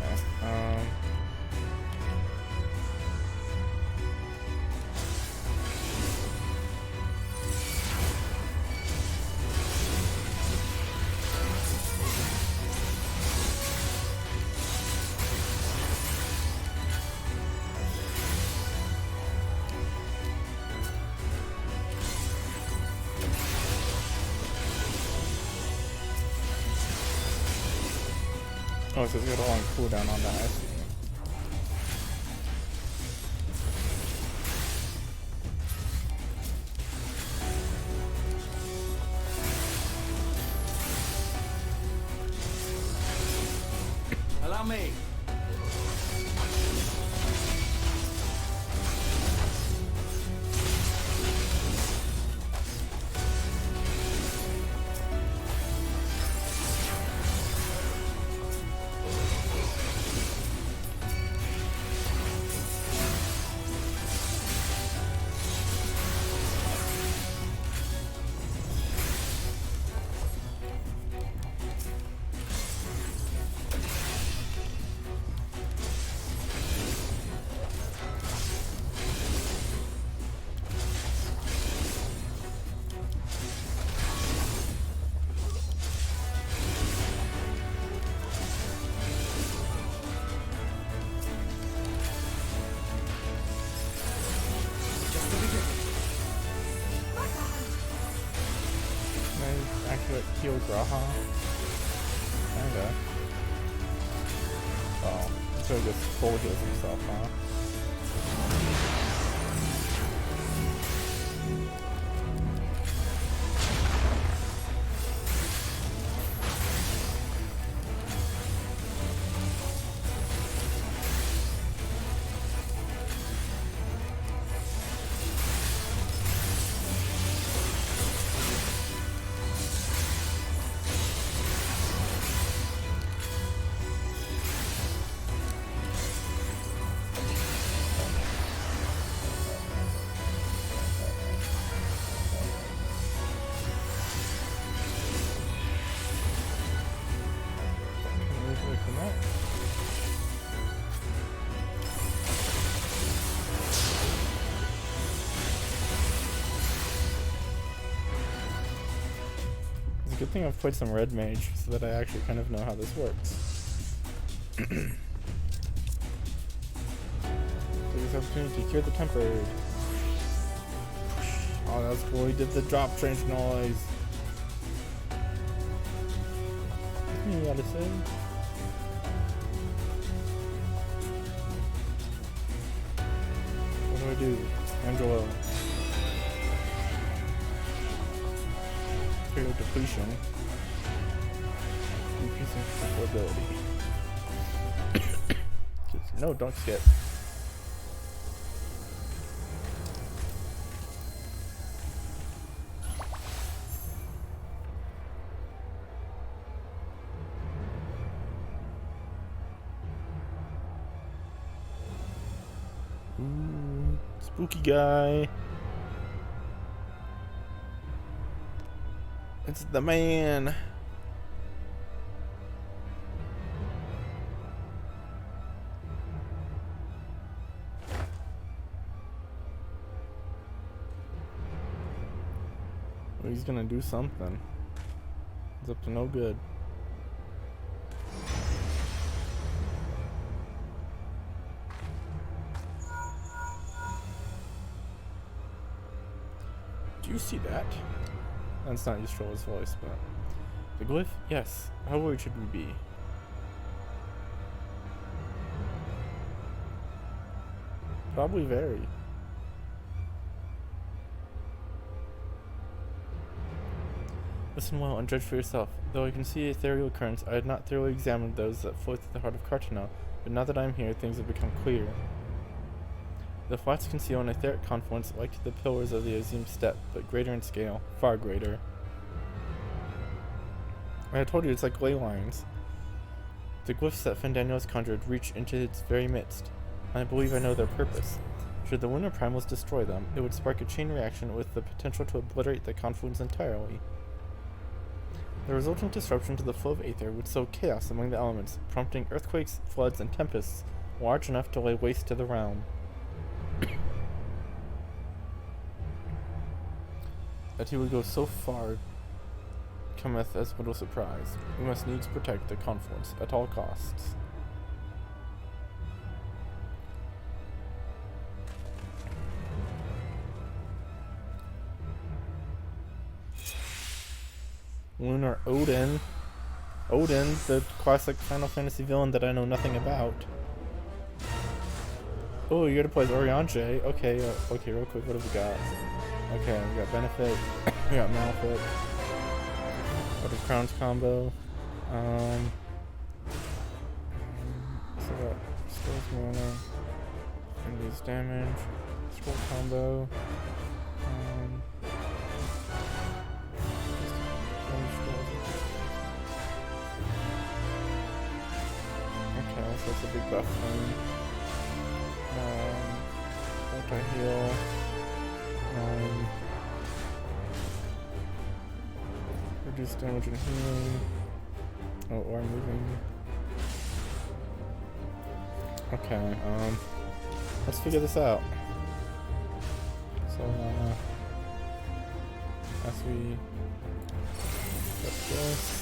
oh, so it's got a long cooldown on that, I see. Allow me. Heal Graha? Kinda. Oh, so he just full heals himself, huh? Good thing I've played some Red Mage so that I actually kind of know how this works. Take this opportunity to cure the tempered. Oh, that was cool. He did the drop change noise. You gotta say. What do I do? Angelo. Depletion. Increasing ability. No, don't skip. Ooh, spooky guy. It's the man. Well, he's gonna do something. He's up to no good. Do you see that? That's not Ystrola's voice, but... The glyph? Yes. How worried should we be? Probably very. Listen well and judge for yourself. Though I can see ethereal currents, I had not thoroughly examined those that flow through the heart of Cartano, but now that I am here, things have become clear. The flats conceal an etheric confluence like the pillars of the Azim steppe, but greater in scale, far greater. I told you it's like ley lines. The glyphs that Fandaniel has conjured reach into its very midst, and I believe I know their purpose. Should the lunar primals destroy them, it would spark a chain reaction with the potential to obliterate the confluence entirely. The resultant disruption to the flow of aether would sow chaos among the elements, prompting earthquakes, floods, and tempests large enough to lay waste to the realm. That he would go so far cometh as little surprise. We must needs protect the confluence at all costs. Lunar Odin. Odin, the classic Final Fantasy villain that I know nothing about. Oh, you gotta play as Oriange. Okay, okay, real quick, what have we got? Okay, we got Benefit, we got Malefit. What a Crowns combo. Increases damage. Scroll combo. Okay, so that's a big buff thing. Multi-heal. Reduce damage and healing. Oh, or moving. Okay, let's figure this out. So, as we get this.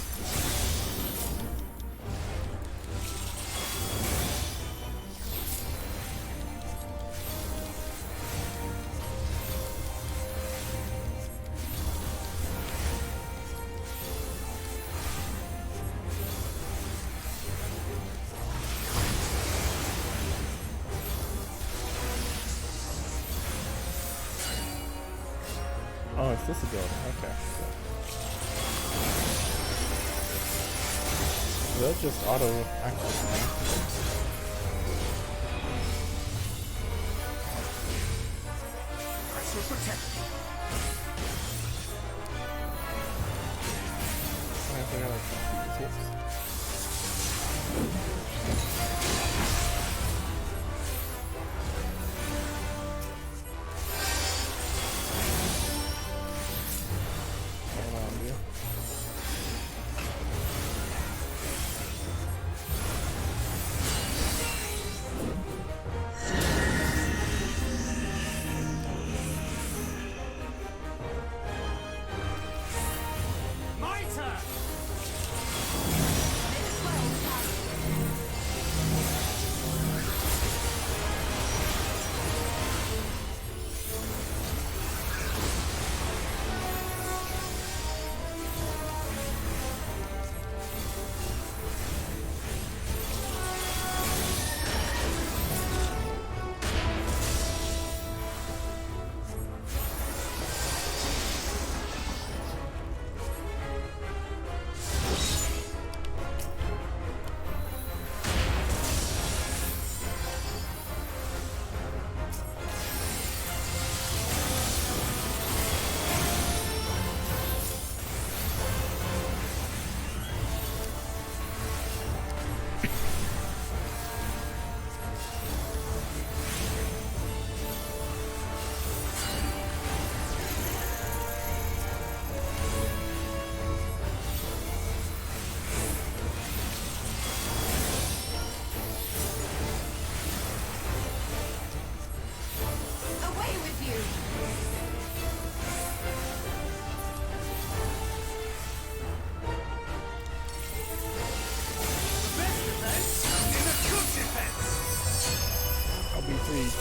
Oh, it's this ability. Okay. So that just auto activates now. Pressure protect. I think I like that.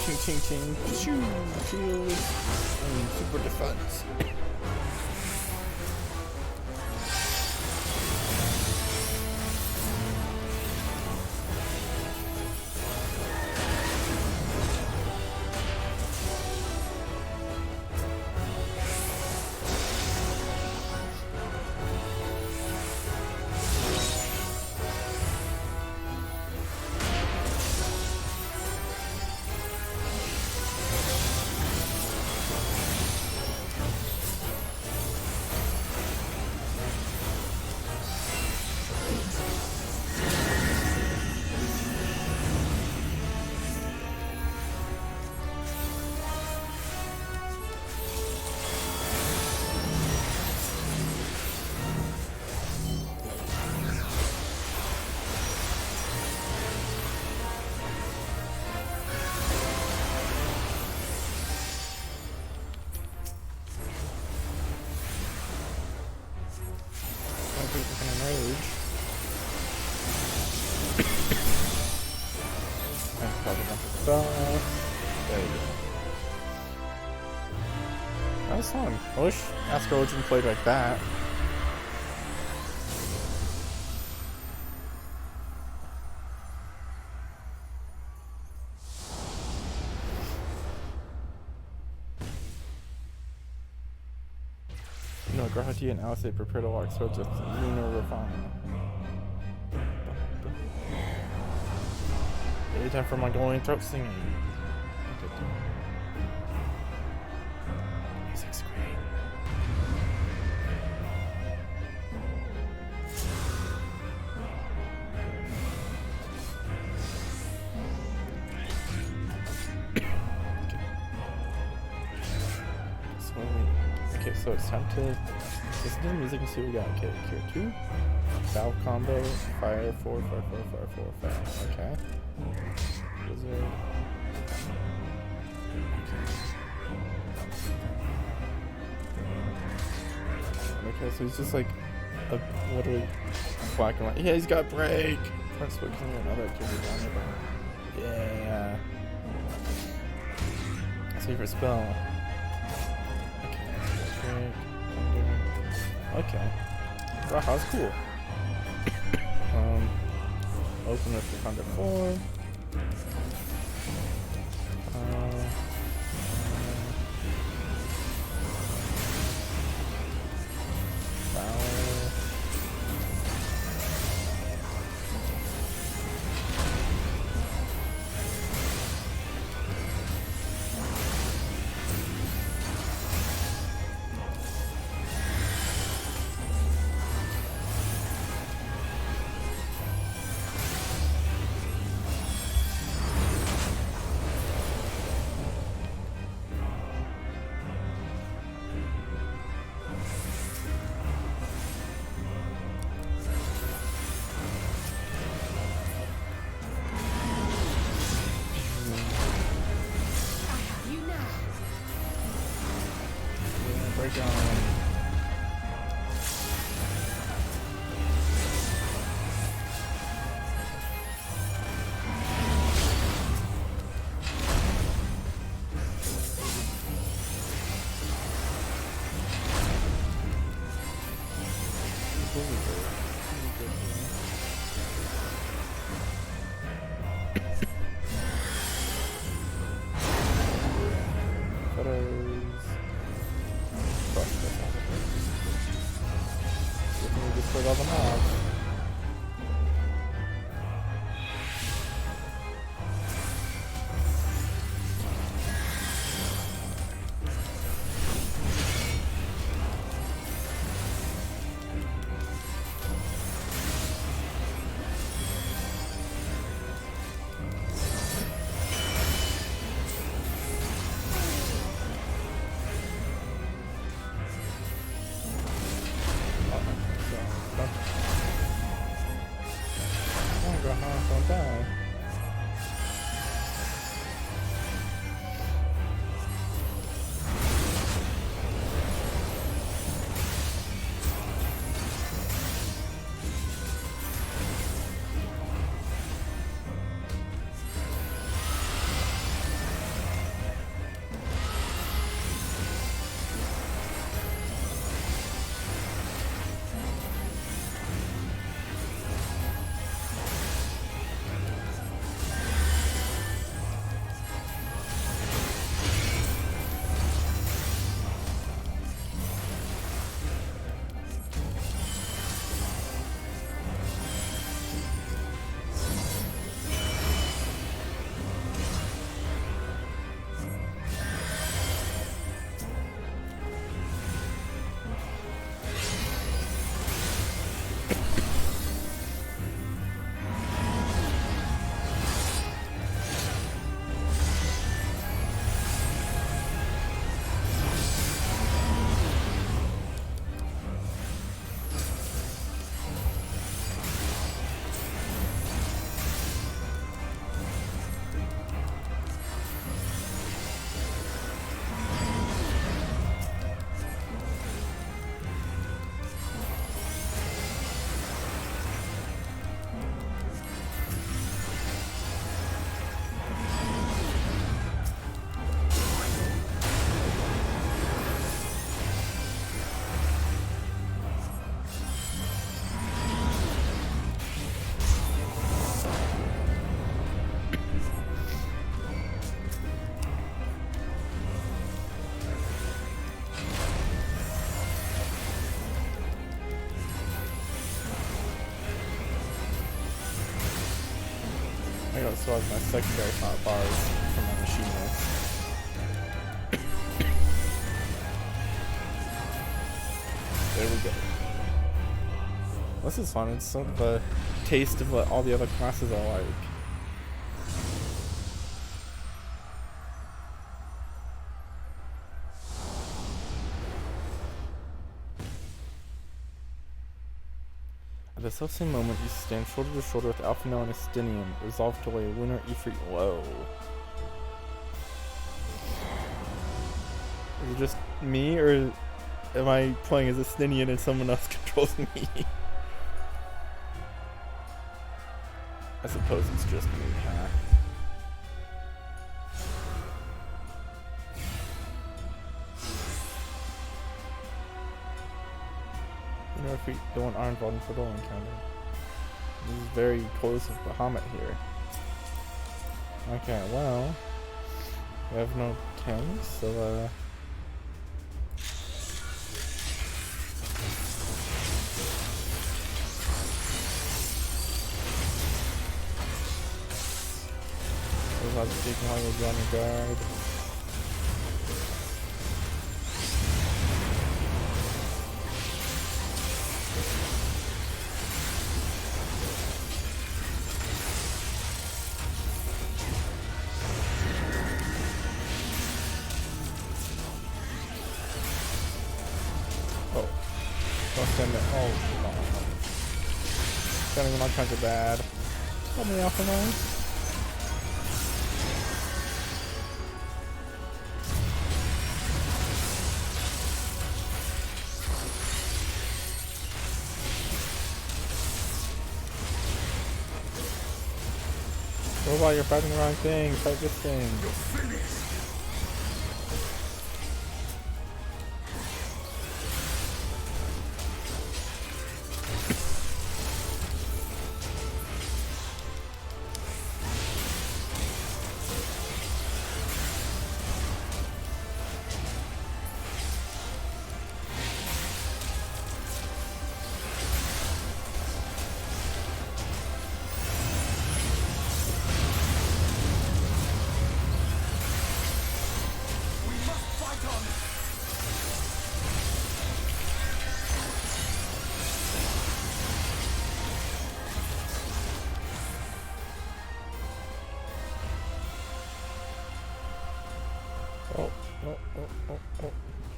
Ching ching ching, shoo, shield, and super defense. There you go. That was fun. I wish Astro Origin played like that. No, Grahati and Alice prepare to walk towards its lunar refinement. Anytime for Mongolian throat singing. Okay, so it's time to listen to the music and see what we got. Okay, Cure 2. Valve combo. Fire 4, fire 4, fire 4, fire. Okay. Wizard. Okay, so he's just like a literally black and white. Yeah, he's got break! Press what can another activity down there. Yeah. Favorite spell. Okay. Okay. Raha's cool. Open it for Thunder 4. All the mobs. Don't die. I gotta swap my secondary font bars from my machine list. There we go. This is fun. It's sort of a taste of what all the other classes are like. selfsame moment, you stand shoulder to shoulder with Alphino and Estinian, resolved to lay Lunar Ifrit low. Is it just me, or am I playing as Estinian and someone else controls me? I suppose it's just me, huh? You know, if we don't want Arnvald and Fodol encounter. This is very close with Bahamut here. Okay, well, we have no tanks, so I'll have to take while you'll be on your guard. Oh. Don't send it. Oh, no. Sending them all kinds of bad. Help me off the line. Robot, you're fighting the wrong thing. Fight this thing.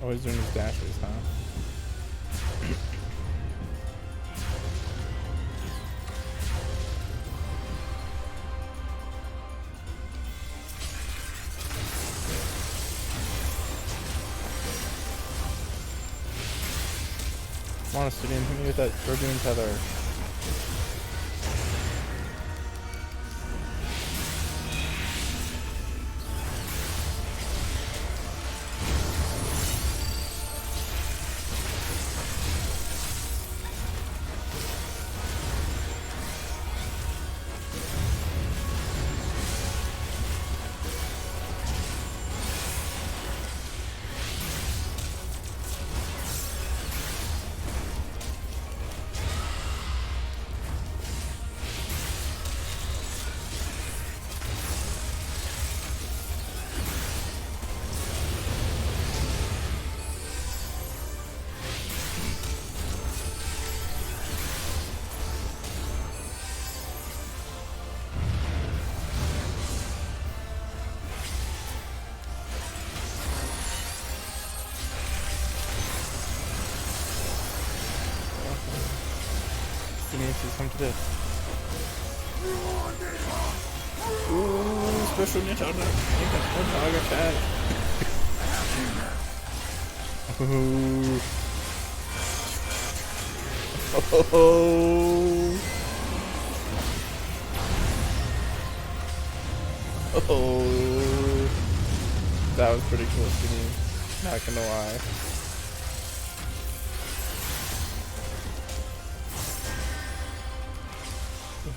Oh, he's doing his dashes, huh? Come on, Studian, hit me with that Dragoon Tether. Come to this. Ooh, special ninja attack. Ooh. Oh. Oh. That was pretty cool to me. Not gonna lie.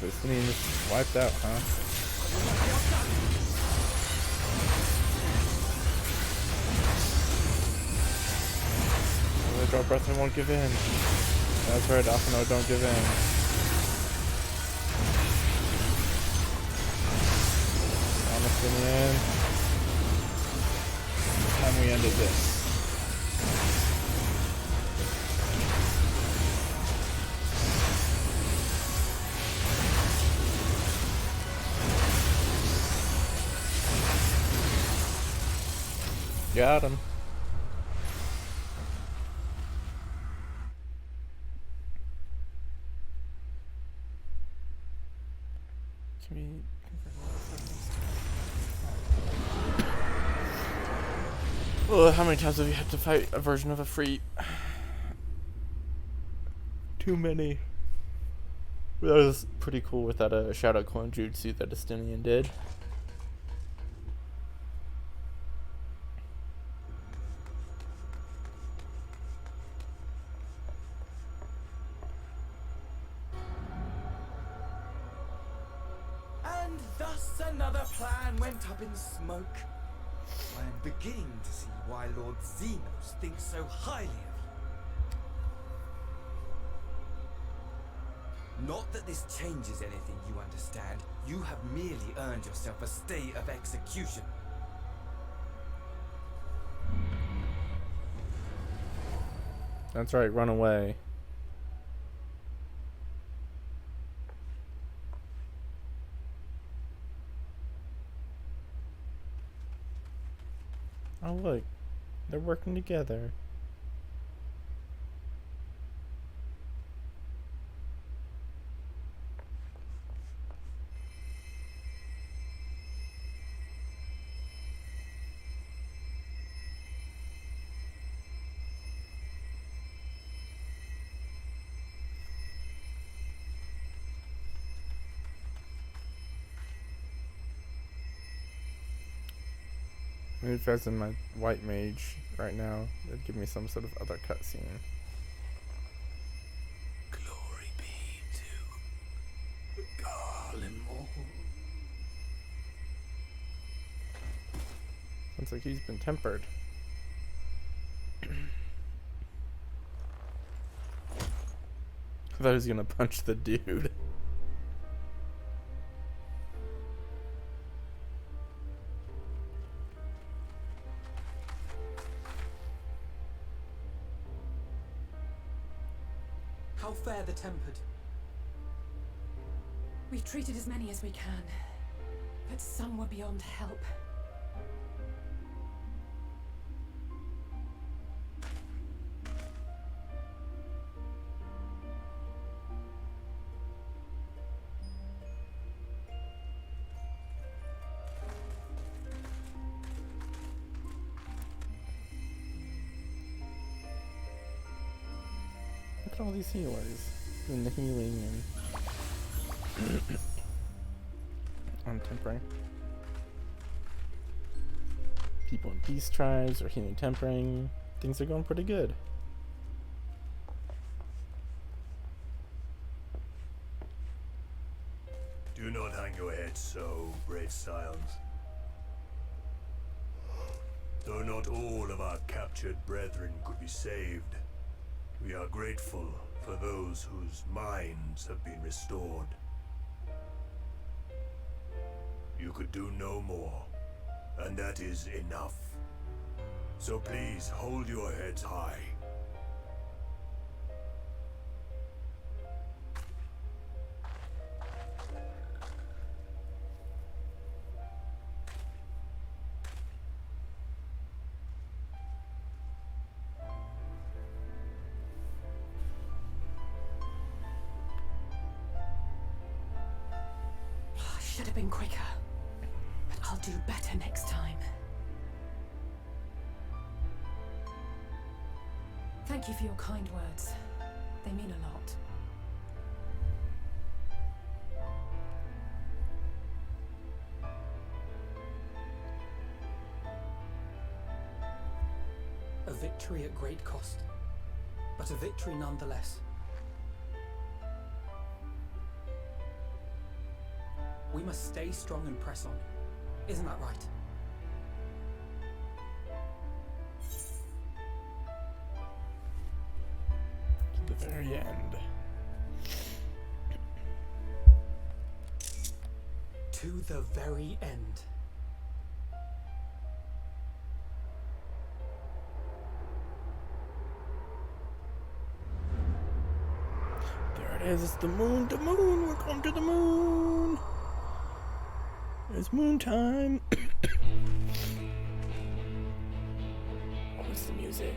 This thing just wiped out, huh? They draw breath and won't give in. That's right, Alphino, don't give in. Almost in the end. And we ended this. Got him. Well, how many times have you had to fight a version of a free? Too many. That was pretty cool with that Shadow Clone Jutsu that Estinian did. And thus another plan went up in smoke. I am beginning to see why Lord Xenos thinks so highly of you. Not that this changes anything, you understand. You have merely earned yourself a stay of execution. That's right, run away. Oh look, they're working together. Maybe if I was in my white mage right now, it'd give me some sort of other cutscene. Glory be to Garlemald. Sounds like he's been tempered. I thought he was gonna punch the dude. How fare the tempered? We've treated as many as we can, but some were beyond help. Look at all these healers doing the healing and on tempering. People in peace tribes are healing tempering. Things are going pretty good. Do not hang your head so, brave scions. Though not all of our captured brethren could be saved, we are grateful for those whose minds have been restored. You could do no more, and that is enough. So please hold your heads high. I should have been quicker, but I'll do better next time. Thank you for your kind words. They mean a lot. A victory at great cost, but a victory nonetheless. We must stay strong and press on. Isn't that right? To the very end. To the very end. There it is, it's the moon, we're going to the moon! It's moon time! What's the music?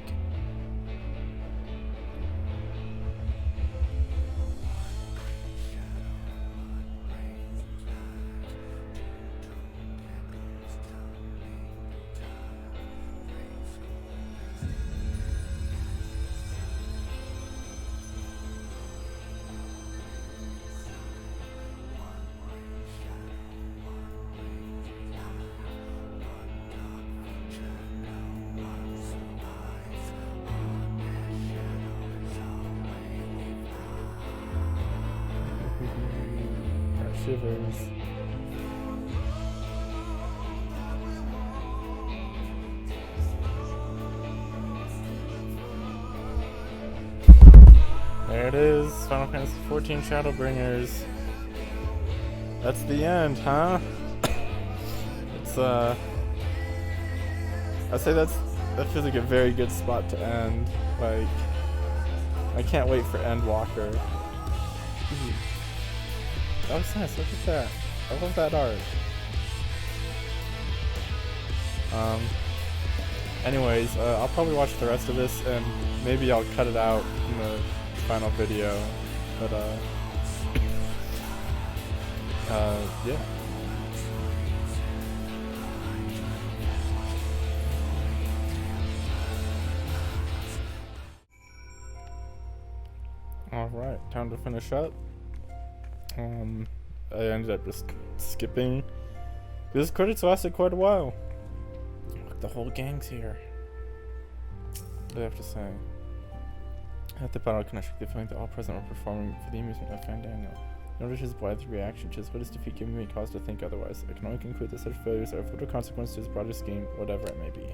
shivers. There it is, Final Fantasy XIV Shadowbringers. That's the end, huh? It's I'd say that feels like a very good spot to end. Like, I can't wait for Endwalker. Ooh. That was nice, look at that. I love that art. Anyways, I'll probably watch the rest of this and maybe I'll cut it out in the final video. But yeah. Alright, time to finish up. I ended up just skipping. This credits lasted quite a while. Look, the whole gang's here. What do I have to say? At the battle connection, the feeling that all present were performing for the amusement of Fandango. Notice his blithe reaction to his what his defeat giving me cause to think otherwise. I can only conclude that such failures are a fatal consequence to his broader scheme, whatever it may be.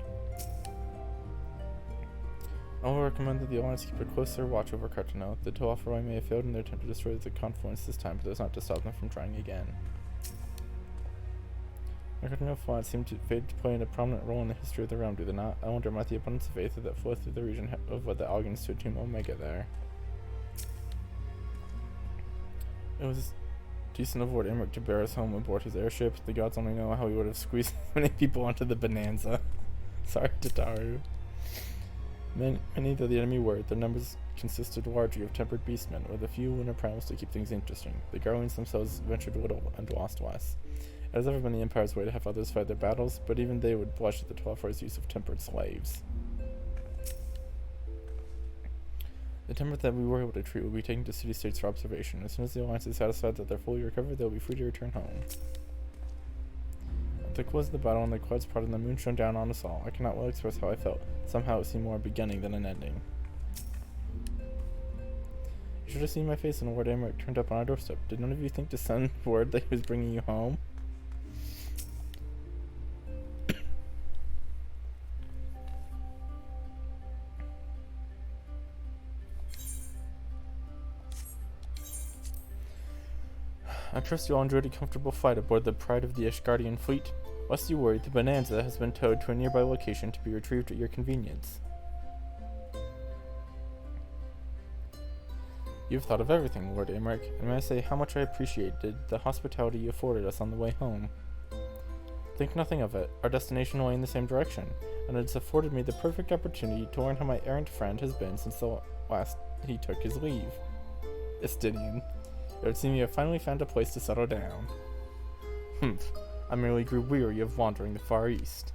I will recommend that the Alliance keep a closer watch over Cartano. The Telophoroi may have failed in their attempt to destroy the Confluence this time, but that's not to stop them from trying again. The Cartano Alliance seem to fade to play a prominent role in the history of the realm, do they not? I wonder might the abundance of aether that flows through the region of what the Algans to attune Omega there. It was decent of Lord Emmerich to bear us home aboard his airship. The gods only know how he would have squeezed many people onto the Bonanza. Sorry, Tataru. Many though the enemy were, their numbers consisted largely of tempered beastmen, with a few lunar primals to keep things interesting. The Guardians themselves ventured little and lost less. It has ever been the Empire's way to have others fight their battles, but even they would blush at the Telophor's use of tempered slaves. The temper that we were able to treat will be taken to city-states for observation. As soon as the Alliance is satisfied that they're fully recovered, they'll be free to return home. At the close of the battle and the clouds parted and the moon shone down on us all, I cannot well express how I felt. Somehow it seemed more a beginning than an ending. You should have seen my face when Lord Emmerich turned up on our doorstep. Did none of you think to send word that he was bringing you home? I trust you all enjoyed a comfortable flight aboard the Pride of the Ishgardian fleet. Lest you worry, the Bonanza has been towed to a nearby location to be retrieved at your convenience. You've thought of everything, Lord Emmerich, and may I say how much I appreciated the hospitality you afforded us on the way home. Think nothing of it. Our destination lay in the same direction, and it has afforded me the perfect opportunity to learn how my errant friend has been since the last he took his leave. Estidian. It would seem you have finally found a place to settle down. Humph. I merely grew weary of wandering the Far East.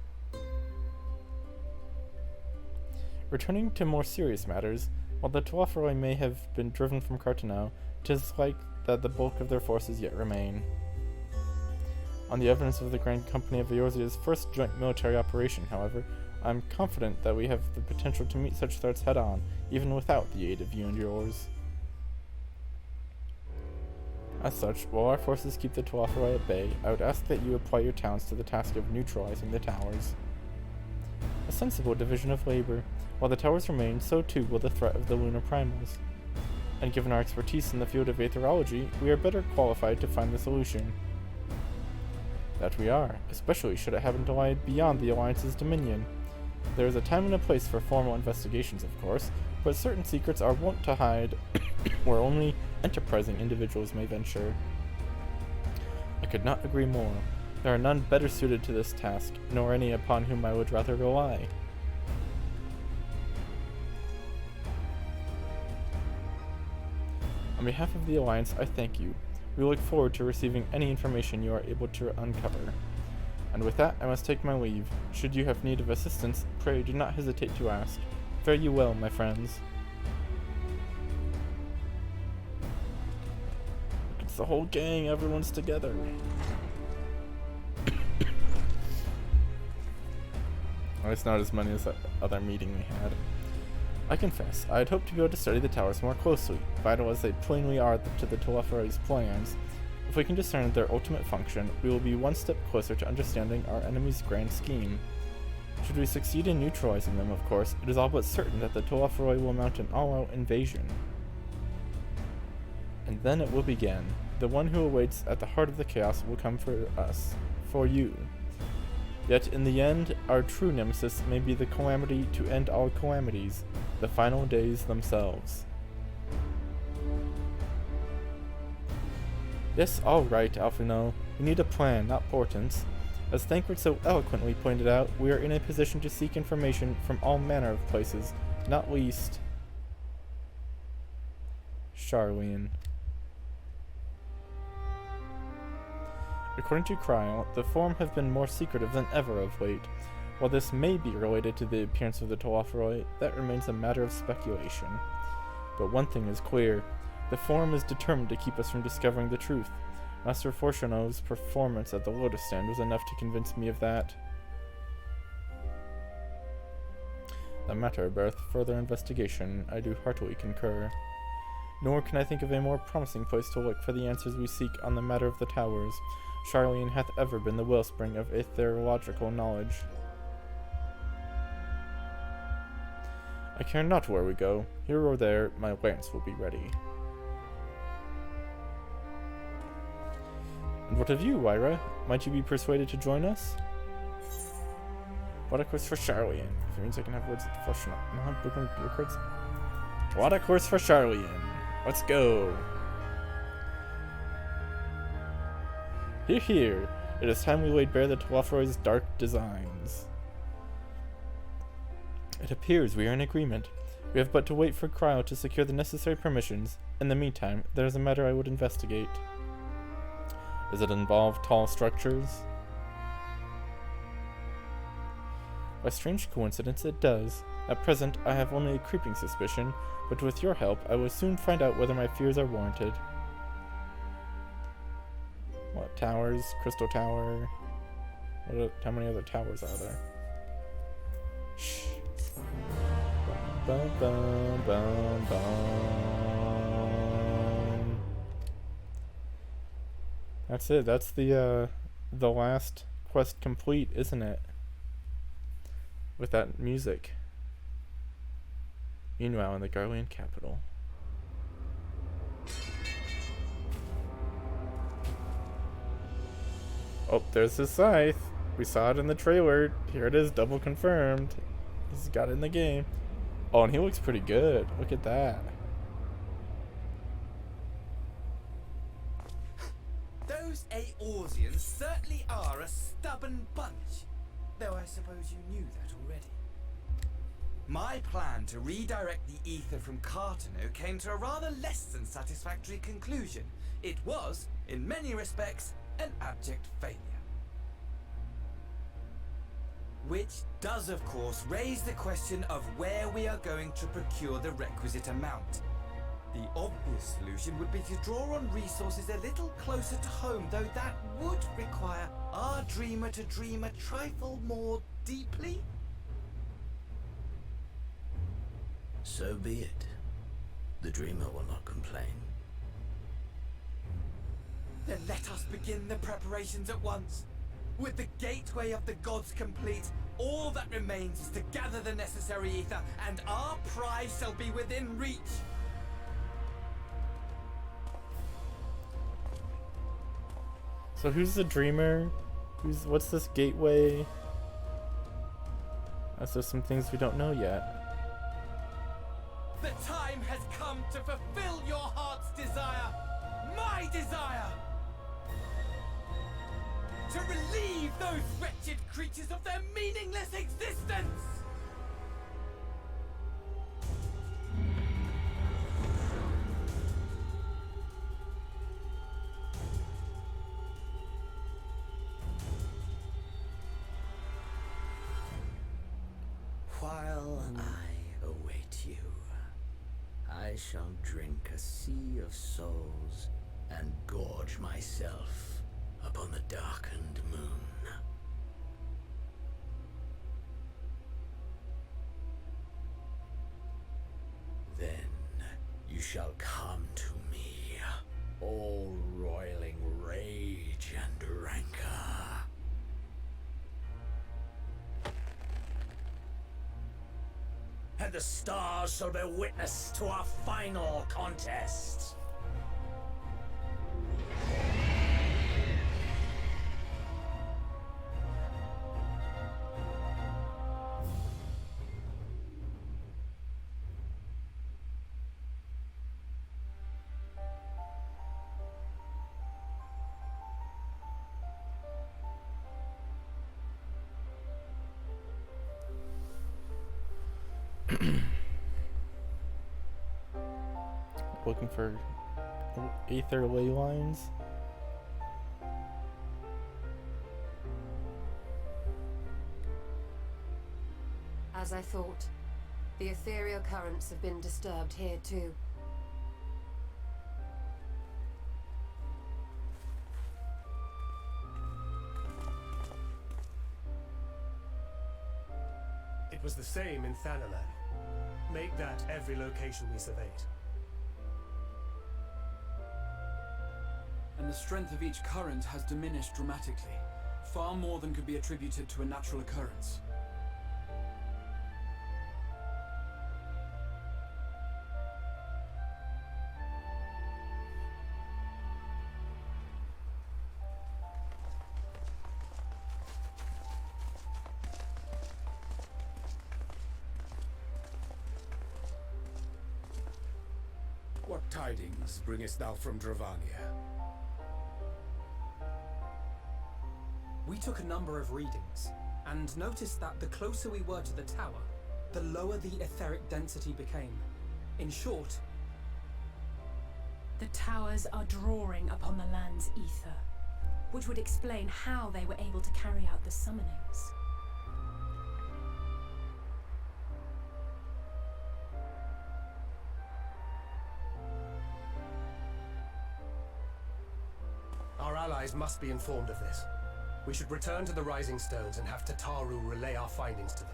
Returning to more serious matters, while the Telophoroi may have been driven from Cartano, 'tis like that the bulk of their forces yet remain. On the evidence of the Grand Company of Eorzea's first joint military operation, however, I am confident that we have the potential to meet such threats head-on, even without the aid of you and yours. As such, while our forces keep the Telophoroi at bay, I would ask that you apply your talents to the task of neutralizing the towers. A sensible division of labor. While the towers remain, so too will the threat of the lunar primals. And given our expertise in the field of aetherology, we are better qualified to find the solution. That we are, especially should it happen to lie beyond the Alliance's dominion. There is a time and a place for formal investigations, of course, but certain secrets are wont to hide where only enterprising individuals may venture. I could not agree more. There are none better suited to this task, nor any upon whom I would rather rely. On behalf of the Alliance, I thank you. We look forward to receiving any information you are able to uncover. And with that, I must take my leave. Should you have need of assistance, pray do not hesitate to ask. Fare you well, my friends. It's the whole gang, everyone's together. Well, it's not as many as that other meeting we had. I confess, I had hoped to be able to study the towers more closely, vital as they plainly are to the Telophor's plans. If we can discern their ultimate function, we will be one step closer to understanding our enemy's grand scheme. Should we succeed in neutralizing them, of course, it is all but certain that the Telophoroi will mount an all-out invasion. And then it will begin. The one who awaits at the heart of the chaos will come for us, for you. Yet in the end, our true nemesis may be the calamity to end all calamities, the final days themselves. Yes, all right, Alphino. We need a plan, not portents. As Thancred so eloquently pointed out, we are in a position to seek information from all manner of places, not least Sharlayan. According to Cryle, the Forum have been more secretive than ever of late. While this may be related to the appearance of the Telophoroi, that remains a matter of speculation. But one thing is clear. The Forum is determined to keep us from discovering the truth. Master Fortuno's performance at the Lotus Stand was enough to convince me of that. The matter beareth further investigation, I do heartily concur. Nor can I think of a more promising place to look for the answers we seek on the matter of the towers. Sharlayan hath ever been the wellspring of aetherological knowledge. I care not where we go. Here or there, my lance will be ready. And what of you, Wyra? Might you be persuaded to join us? What a course for Sharlayan. If it means I can have words with Fortuna. No, bookmark bureaucrats. What a course for Sharlayan. Let's go. Hear, hear. It is time we laid bare the Telophoroi's dark designs. It appears we are in agreement. We have but to wait for Cryo to secure the necessary permissions. In the meantime, there is a matter I would investigate. Does it involve tall structures? By strange coincidence, it does. At present, I have only a creeping suspicion, but with your help, I will soon find out whether my fears are warranted. What, towers? Crystal Tower? How many other towers are there? Shh. Bum, bum, bum, bum. That's it. That's the last quest complete, isn't it? With that music. Meanwhile, in the Garlean capital. Oh, there's his scythe. We saw it in the trailer. Here it is, double confirmed. He's got it in the game. Oh, and he looks pretty good. Look at that. Those Eorzeans certainly are a stubborn bunch. Though I suppose you knew that already. My plan to redirect the ether from Cartano came to a rather less than satisfactory conclusion. It was, in many respects, an abject failure. Which does, of course, raise the question of where we are going to procure the requisite amount. The obvious solution would be to draw on resources a little closer to home, though that would require our dreamer to dream a trifle more deeply. So be it. The dreamer will not complain. Then let us begin the preparations at once. With the gateway of the gods complete, all that remains is to gather the necessary ether, and our prize shall be within reach. So who's the dreamer? What's this gateway? There's some things we don't know yet. The time has come to fulfill your heart's desire, my desire! To relieve those wretched creatures of their meaningless existence! While I await you, I shall drink a sea of souls and gorge myself upon the darkened moon. Then you shall come to me, all roiling and the stars shall bear witness to our final contest. Looking for aether ley lines. As I thought, the ethereal currents have been disturbed here too. It was the same in Thanalan. Make that every location we surveyed. And the strength of each current has diminished dramatically, far more than could be attributed to a natural occurrence. What tidings bringest thou from Dravania? We took a number of readings, and noticed that the closer we were to the tower, the lower the etheric density became. In short, The towers are drawing upon the land's ether, which would explain how they were able to carry out the summonings. Our allies must be informed of this. We should return to the Rising Stones and have Tataru relay our findings to them.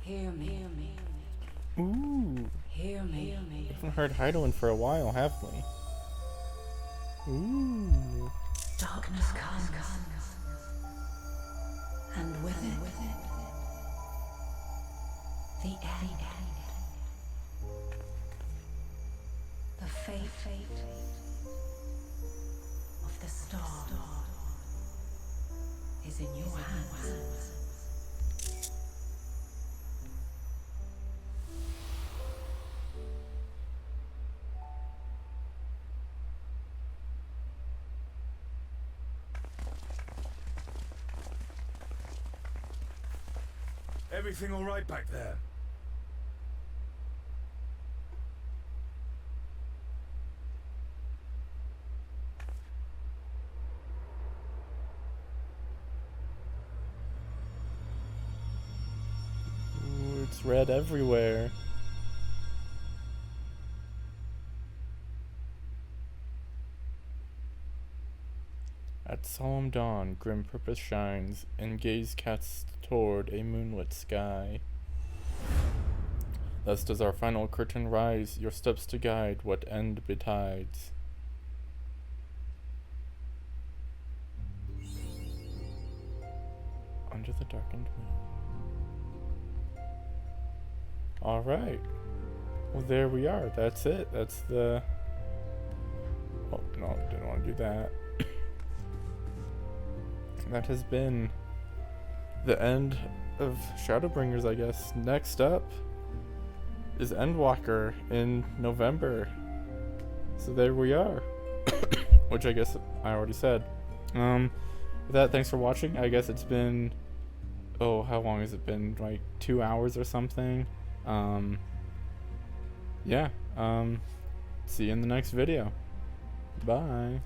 Hear me. Ooh. Hear me. We haven't heard Heidelin for a while, have we? Ooh. Darkness comes, and with it, the end. The fate of the star is in your hands. Everything all right back there? Ooh, it's red everywhere. At solemn dawn, grim purpose shines, and gaze casts toward a moonlit sky. Thus does our final curtain rise, your steps to guide what end betides. Under the darkened moon. Alright. Well, there we are. That's it. That's the... Oh, no, didn't want to do that. That has been the end of Shadowbringers, I guess. Next up is Endwalker in November. So there we are. Which I guess I already said. With that, thanks for watching. I guess it's been... Oh, how long has it been? Like 2 hours or something? Yeah. See you in the next video. Bye.